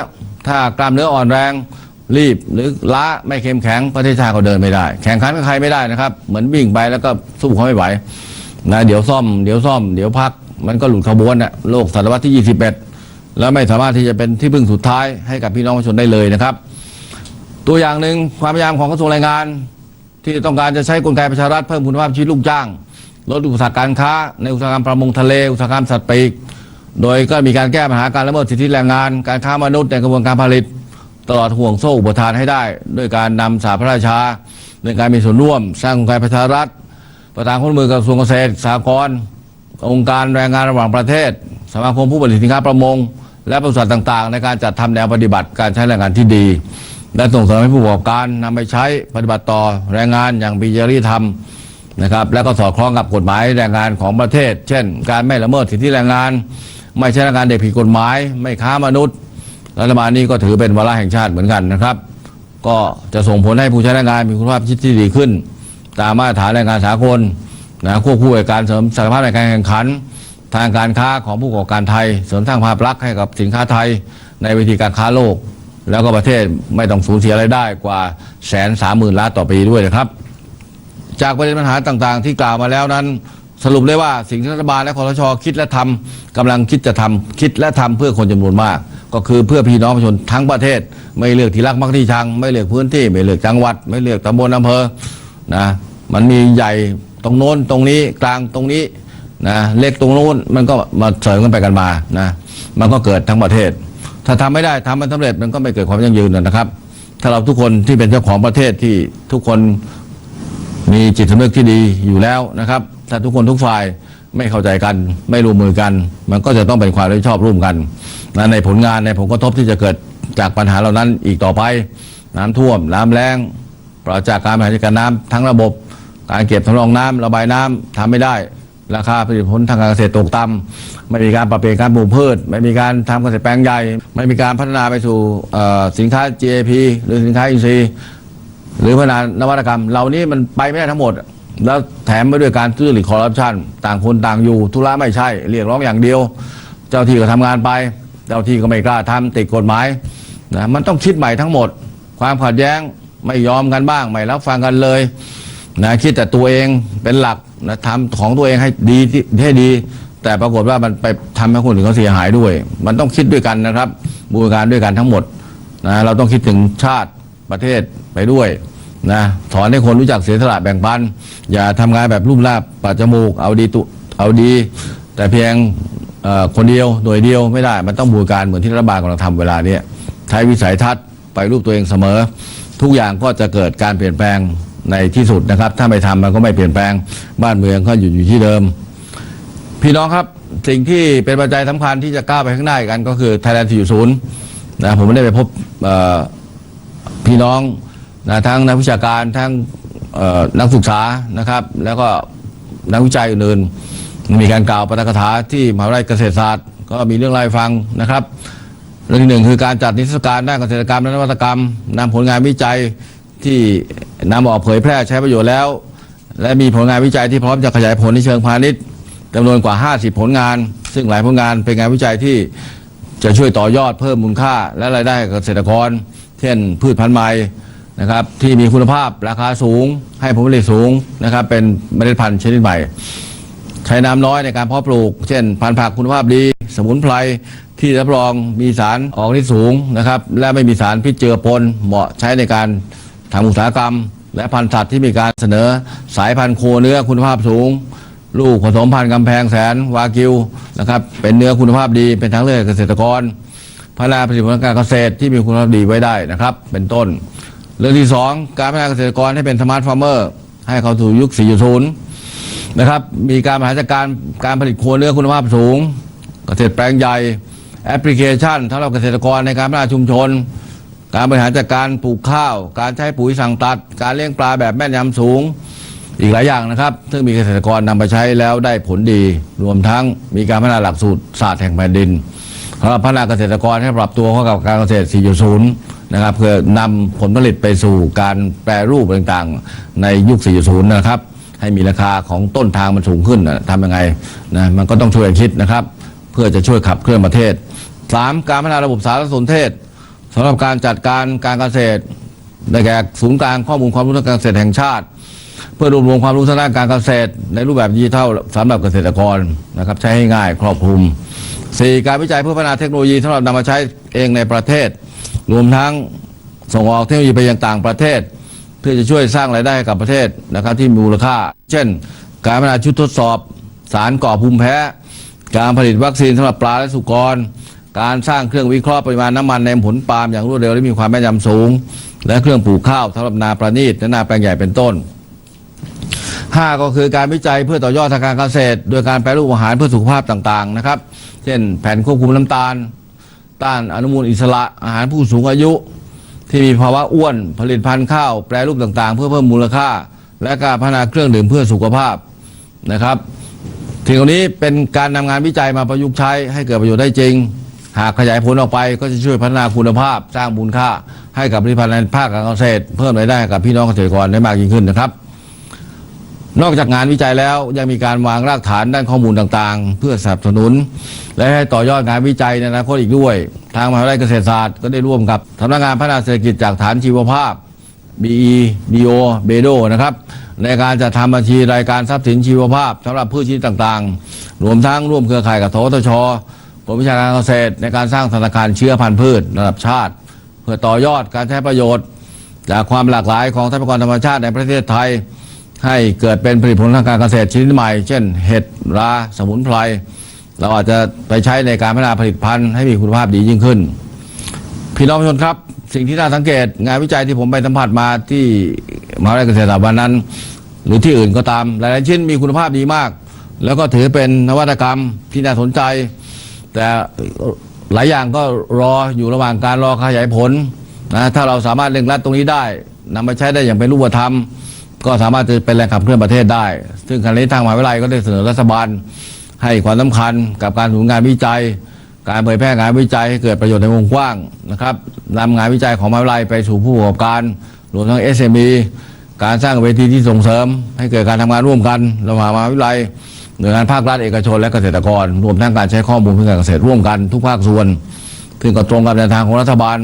ถ้ากล้ามเนื้ออ่อนแรงรีบหรือล้าไม่เข้มแข็งประเทศชาติก็เดินไม่ได้แข่งขันกับใครไม่ได้นะครับเหมือนวิ่งไปแล้วก็สู้เขาไม่ไหวนะเดี๋ยวซ่อมเดี๋ยวพักมันก็หลุดขบวนน่ะโลกศตวรรษที่21แล้วไม่สามารถที่จะเป็นที่พึ่งสุดท้ายให้กับพี่น้องประชาชนได้เลยนะครับตัวอย่างหนึ่งความพยายามของกระทรวงแรงงานที่ต้องการจะใช้กลไกประชารัฐเพิ่มคุณภาพชีวิตลูกจ้างลดอุปสรรคการค้าในอุตสาหกรรมประมงทะเลอุตสาหกรรมสัตว์ปีกโดยก็มีการแก้ปัญหาการละเมิดสิทธิแรงงานการค้ามนุษย์ในกระบวนการผลิตตลอดห่วงโซ่อุปทานให้ได้ด้วยการนำสาพระราชาในการมีส่วนร่วมสร้างกลไกประชารัฐประธานข้อมือกับกระทรวงเกษตรสหกรณ์องค์การแรงงานระหว่างประเทศสมาคมผู้ผลิตสินค้าประมงและบริษัทต่างๆในการจัดทำแนวปฏิบัติการใช้แรงงานที่ดีและส่งเสริมให้ผู้ประกอบการนำไปใช้ปฏิบัติต่อแรงงานอย่างมีจริยธรรมนะครับและก็สอดคล้องกับกฎหมายแรงงานของประเทศเช่นการไม่ละเมิดสิทธิแรงงานไม่ใช้แรงงานเด็กผิดกฎหมายไม่ค้ามนุษย์รัฐบาลนี้ก็ถือเป็นวาระแห่งชาติเหมือนกันนะครับก็จะส่งผลให้ผู้ใช้แรงงานมีคุณภาพชีวิตที่ดีขึ้นตามมาตรฐานแรงงานสากลนะควบคู่กับการเสริมศักยภาพในการแข่งขันทางการค้าของผู้ประกอบการไทยเสริมสร้างภาพลักษณ์ให้กับสินค้าไทยในเวทีการค้าโลกแล้วก็ประเทศไม่ต้องสูญเสียรายได้กว่า130,000 ล้านต่อปีด้วยนะครับจากประเด็นปัญหาต่างๆที่กล่าวมาแล้วนั้นสรุปได้ว่าสิ่งที่รัฐบาลและคสช.คิดและทำกำลังคิดและทำเพื่อคนจำนวนมากก็คือเพื่อพี่น้องประชาชนทั้งประเทศไม่เลือกที่รักมักที่ชังไม่เลือกพื้นที่ไม่เลือกจังหวัดไม่เลือกตำบลอำเภอนะมันมีใหญ่ตรงโน้นตรงนี้กลางตรงนี้นะเล็กตรงโน้นมันก็มาเสริมกันไปกันมานะมันก็เกิดทั้งประเทศถ้าทำไม่ได้ทำมันสำเร็จมันก็ไม่เกิดความยั่งยืนนะครับถ้าเราทุกคนที่เป็นเจ้าของประเทศที่ทุกคนมีจิตสำนึกที่ดีอยู่แล้วนะครับถ้าทุกคนทุกฝ่ายไม่เข้าใจกันไม่ร่วมมือกันมันก็จะต้องเป็นความรับผิดชอบร่วมกันนะในผลงานในผลกระทบที่จะเกิดจากปัญหาเหล่านั้นอีกต่อไปน้ำท่วมน้ำแล้งปราศจากการบริหารจัดการน้ำทั้งระบบการเก็บสำรองน้ำระบายน้ำทำไม่ได้ ราคาผลิตผลทางการเกษตรตกต่ำไม่มีการปรับเปลี่ยนการปลูกพืชไม่มีการทำเกษตรแปลงใหญ่ไม่มีการพัฒนาไปสู่สินค้า GAP หรือสินค้าอินทรีย์หรือพัฒนานวัตกรรมเหล่านี้มันไปไม่ได้ทั้งหมดแล้วแถมไปด้วยการทุจริตคอร์รัปชันต่างคนต่างอยู่ธุระไม่ใช่เรียกร้องอย่างเดียวเจ้าที่ก็ทำงานไปเจ้าที่ก็ไม่กล้าทำติดกฎหมายนะมันต้องคิดใหม่ทั้งหมดความขัดแย้งไม่ยอมกันบ้างไม่รับฟังกันเลยนะคิดแต่ตัวเองเป็นหลักนะทำของตัวเองให้ดีให้ดีแต่ปรากฏว่ามันไปทำให้คนอื่นเขาเสียหายด้วยมันต้องคิดด้วยกันนะครับบูรณาการด้วยกันทั้งหมดนะเราต้องคิดถึงชาติประเทศไปด้วยนะสอนให้คนรู้จักเสียสละแบ่งปันอย่าทำงานแบบรูปลาบปัดจมูกเอาดีแต่เพียงคนเดียวหน่วยเดียวไม่ได้มันต้องบูรณาการเหมือนที่รัฐบาลกำลังทำเวลานี้ใช้วิสัยทัศน์ไปรูปตัวเองเสมอทุกอย่างก็จะเกิดการเปลี่ยนแปลงในที่สุดนะครับถ้าไม่ทำมันก็ไม่เปลี่ยนแปลงบ้านเมืองก็อยู่ที่เดิมพี่น้องครับสิ่งที่เป็นปัจจัยสำคัญที่จะก้าวไปข้างหน้ากันก็คือ Thailand 4.0 นะผมไม่ได้ไปพบพี่น้องนะทั้งนักวิชาการทั้งนักศึกษานะครับแล้วก็นักวิจัยอื่นๆมีการกล่าวปาฐกถาที่มหาวิทยาลัยเกษตรศาสตร์ก็มีเรื่องรายฟังนะครับเรื่องที่หนึ่งคือการจัดนิทรรศการด้านเกษตรกรรมและนวัตกรรมนำผลงานวิจัยที่นำออกเผยแพร่ใช้ประโยชน์แล้วและมีผลงานวิจัยที่พร้อมจะขยายผลในเชิงพาณิชย์จำนวนกว่า50ผลงานซึ่งหลายผลงานเป็นงานวิจัยที่จะช่วยต่อยอดเพิ่มมูลค่าและรายได้เกษตรกรเช่นพืชพันธุ์ใหม่นะครับที่มีคุณภาพราคาสูงให้ผลผลิตสูงนะครับเป็นเมล็ดพันธุ์ชนิดใหม่ใช้น้ำน้อยในการเพาะปลูกเช่นพันธุ์ผักคุณภาพดีสมุนไพรที่รับรองมีสารออกฤทธิ์สูงนะครับและไม่มีสารพิษเจือปนเหมาะใช้ในการทำอุตสาหกรรมและพันธุ์สัตว์ที่มีการเสนอสายพันธุ์โคเนื้อคุณภาพสูงลูกผสมพันธุ์กำแพงแสนวากิวนะครับเป็นเนื้อคุณภาพดีเป็นทางเลือกเกษตรกรพัฒนาผลิตผลการเกษตรที่มีคุณภาพดีไว้ได้นะครับเป็นต้นเรื่องที่2การพัฒนาเกษตรกรให้เป็นสมาร์ทฟาร์มเมอร์ให้เข้าสู่ยุค 4.0 นะครับมีการบริหารจัดการผลิตโคเนื้อคุณภาพสูงเกษตรแปลงใหญ่แอปพลิเคชันสำหรับเกษตรกรในการพัฒนาชุมชนการบริหารจัดการปลูกข้าวการใช้ปุ๋ยสั่งตัดการเลี้ยงปลาแบบแม่นยำสูงอีกหลายอย่างนะครับซึ่งมีเกษตรกรนำไปใช้แล้วได้ผลดีรวมทั้งมีการพัฒนาหลักสูตรศาสตร์แห่งแผ่นดินสำหรับพัฒนาเกษตรกรให้ปรับตัวเข้ากับการเกษตร 4.0 นะครับเพื่อนำผลผลิตไปสู่การแปรรูปต่างๆในยุค 4.0 นะครับให้มีราคาของต้นทางมันสูงขึ้นทำยังไงนะมันก็ต้องช่วยคิดนะครับเพื่อจะช่วยขับเคลื่อนประเทศ 3. การพัฒนาระบบสารสนเทศสำหรับการจัดการเกษตรได้แก่ศูนย์กลางข้อมูลความรู้ทางการเกษตรแห่งชาติเพื่อรวบรวมความรู้ทางด้านการเกษตรในรูปแบบดิจิทัลสำหรับเกษตรกรนะครับใช้ให้ง่ายครอบคลุม 4. การวิจัยเพื่อพัฒนาเทคโนโลยีสำหรับนำมาใช้เองในประเทศรวมทั้งส่งออกเทคโนโลยีไปยังต่างประเทศเพื่อจะช่วยสร้างรายได้ให้กับประเทศนะครับที่มีมูลค่าเช่นการพัฒนาชุดทดสอบสารก่อภูมิแพ้การผลิตวัคซีนสำหรับปลาและสุกรการสร้างเครื่องวิเคราะห์ปริมาณน้ำมันในผลปาล์มอย่างรวดเร็วและมีความแม่นยำสูงและเครื่องปลูกข้าวสำหรับนาประณีตและนาแปลงใหญ่เป็นต้น 5. ก็คือการวิจัยเพื่อต่อยอดทางการเกษตรโดยการแปรรูปอาหารเพื่อสุขภาพต่างๆนะครับเช่นแผ่นควบคุมน้ำตาลต้านอนุมูลอิสระอาหารผู้สูงอายุที่มีภาวะอ้วนผลิตภัณฑ์ข้าวแปรรูปต่างๆเพื่อเพิ่มมูลค่าและการพัฒนาเครื่องดื่มเพื่อสุขภาพนะครับสิ่งเหล่านี้เป็นการนำงานวิจัยมาประยุกต์ใช้ให้เกิดประโยชน์ได้จริงหากขยายผลออกไปก็จะช่วยพัฒนาคุณภาพสร้างมูลค่าให้กับผลิตภัณฑ์ในภาคการเกษตรเพิ่มรายได้กับพี่น้องเกษตรกรได้มากยิ่งขึ้นนะครับนอกจากงานวิจัยแล้วยังมีการวางรากฐานด้านข้อมูลต่างๆเพื่อสนับสนุนและให้ต่อยอดงานวิจัยในอนาคตอีกด้วยทางมหาวิทยาลัยเกษตรศาสตร์ก็ได้ร่วมกับสำนักงานพัฒนาเศรษฐกิจจากฐานชีวภาพ BEDO นะครับในการจัดทำบัญชีรายการทรัพย์สินชีวภาพสำหรับพืชชนิดต่างๆรวมทั้งร่วมเครือข่ายกับททช.กรมวิชาการเกษตรในการสร้างธนาคารเชื้อพันธุ์พืชระดับชาติเพื่อต่อยอดการใช้ประโยชน์จากความหลากหลายของทรัพยากรธรรมชาติในประเทศไทยให้เกิดเป็นผลิตผลทางการเกษตรชนิดใหม่เช่นเห็ดราสมุนไพรเราอาจจะไปใช้ในการพัฒนาผลิตภัณฑ์ให้มีคุณภาพดียิ่งขึ้นพี่น้องประชาชนครับสิ่งที่น่าสังเกตงานวิจัยที่ผมไปสัมผัสมาที่มหาวิทยาลัยเกษตรศาสตร์วันนั้นหรือที่อื่นก็ตามหลายๆชิ้นมีคุณภาพดีมากแล้วก็ถือเป็นนวัตกรรมที่น่าสนใจแต่หลายอย่างก็รออยู่ระหว่างการรอขยายผลนะถ้าเราสามารถเร่งรัดตรงนี้ได้นำมาใช้ได้อย่างเป็นรูปธรรม ก็สามารถจะเป็นแรงขับเคลื่อนประเทศได้ ซึ่งขณะนี้ทางมหาวิทยาลัยก็ได้เสนอรัฐบาลให้ความสำคัญกับการศูนย์งานวิจัย การเผยแพร่งานวิจัยให้เกิดประโยชน์ในวงกว้างนะครับนำงานวิจัยของมหาวิทยาลัยไปสู่ผู้ประกอบการรวมทั้ง SME การสร้างเวทีที่ส่งเสริมให้เกิดการทำงานร่วมกันระหว่างมหาวิทยาลัยหน่วยงานภาครัฐเอกชนและเกษตรกรรวมทั้งการใช้ข้อมูลเพื่อการเกษตรร่วมกันทุกภาคส่วนซึ่งก็ตรงกับแนวทางของรัฐบาล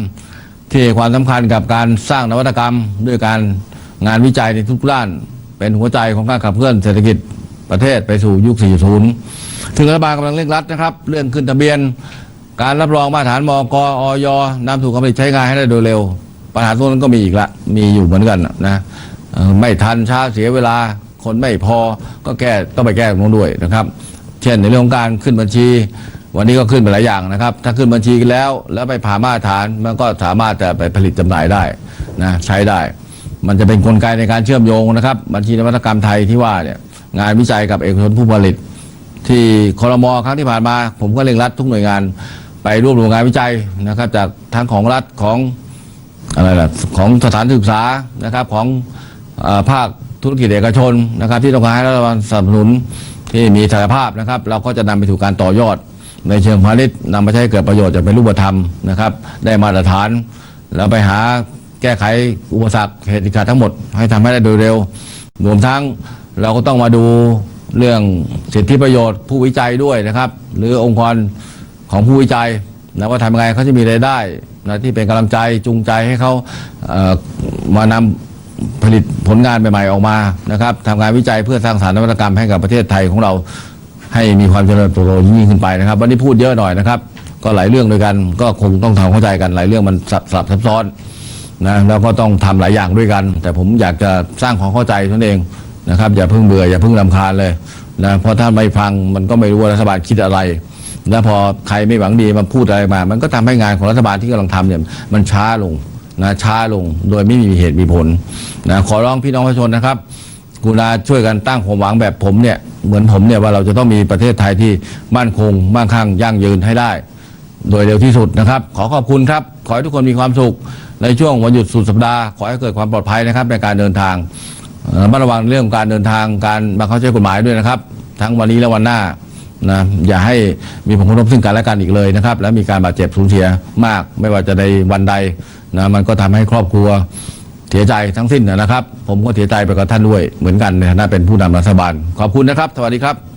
ที่ให้ความสำคัญกับการสร้างนวัตกรรมด้วยการงานวิจัยในทุกด้านเป็นหัวใจของการขับเคลื่อนเศรษฐกิจประเทศไปสู่ยุค 4.0 ถึงรัฐบาลกำลังเร่งรัดนะครับเรื่องขึ้นทะเบียนการรับรองมาตรฐานมก.อย.นำสู่การผลิตใช้งานให้ได้โดยเร็วปัญหาตรงนั้นก็มีอีกละมีอยู่เหมือนกันนะไม่ทันช้าเสียเวลาคนไม่พอก็แก้ต้องไปแก้ตรงนู้นด้วยนะครับเช่นในเรื่องของการขึ้นบัญชีวันนี้ก็ขึ้นไปหลายอย่างนะครับถ้าขึ้นบัญชีกันแล้วไปผ่านมาตรฐานมันก็สามารถจะไปผลิตจำหน่ายได้นะใช้ได้มันจะเป็นกลไกในการเชื่อมโยงนะครับบัญชีนวัตกรรมไทยที่ว่าเนี่ยงานวิจัยกับเอกชนผู้ผลิตที่ครม.ครั้งที่ผ่านมาผมก็เร่งรัดทุกหน่วยงานไปรวบรวมงานวิจัยนะครับจากทั้งของรัฐของอะไรล่ะของสถานศึกษานะครับของภาคธุรกิจเอกชนนะครับที่ต้องการให้รัฐบาลสนับสนุนที่มีศักยภาพนะครับเราก็จะนำไปสู่การต่อยอดในเชิงพาณิชย์นำมาใช้เกิดประโยชน์จะเป็นรูปธรรมนะครับได้มาตรฐานแล้วไปหาแก้ไขอุปสรรคเหตุการณ์ทั้งหมดให้ทำให้ได้โดยเร็วรวมทั้งเราก็ต้องมาดูเรื่องสิทธิประโยชน์ผู้วิจัยด้วยนะครับหรือองค์กรของผู้วิจัยนะว่าทำยังไงเขาจะมีรายได้นะที่เป็นกำลังใจจูงใจให้เขามานำผลิตผลงานใหม่ๆออกมานะครับทำงานวิจัยเพื่อสร้างสรรค์นวัตกรรมให้กับประเทศไทยของเราให้มีความเจริญเติบโตยิ่งขึ้นไปนะครับวันนี้พูดเยอะหน่อยนะครับก็หลายเรื่องด้วยกันก็คงต้องทำเข้าใจกันหลายเรื่องมันสลับซับซ้อนนะแล้วก็ต้องทำหลายอย่างด้วยกันแต่ผมอยากจะสร้างความเข้าใจตนเองนะครับอย่าเพิ่งเบื่ออย่าเพิ่งรำคาญเลยนะเพราะถ้าไม่ฟังมันก็ไม่รู้ว่ารัฐบาลคิดอะไรแล้วพอใครไม่หวังดีมาพูดอะไรมามันก็ทำให้งานของรัฐบาลที่กำลังทำเนี่ยมันช้าลงนะช้าลงโดยไม่มีเหตุมีผลนะขอร้องพี่น้องประชาชนนะครับกรุณาช่วยกันตั้งความหวังแบบผมเนี่ยเหมือนผมเนี่ยว่าเราจะต้องมีประเทศไทยที่มั่นคงมั่งคั่งยั่งยืนให้ได้โดยเร็วที่สุดนะครับขอขอบคุณครับขอให้ทุกคนมีความสุขในช่วงวันหยุดสุดสัปดาห์ขอให้เกิดความปลอดภัยนะครับในการเดินทางระวังเรื่องการเดินทางการบังคับใช้กฎหมายด้วยนะครับทั้งวันนี้และวันหน้านะอย่าให้มีผลกระทบซึ่งกันและกันอีกเลยนะครับและมีการบาดเจ็บสูญเสียมากไม่ว่าจะในวันใดนะมันก็ทำให้ครอบครัวเสียใจทั้งสิ้นนะครับผมก็เสียใจไปกับท่านด้วยเหมือนกันในฐานะเป็นผู้นำรัฐบาลขอบคุณนะครับสวัสดีครับ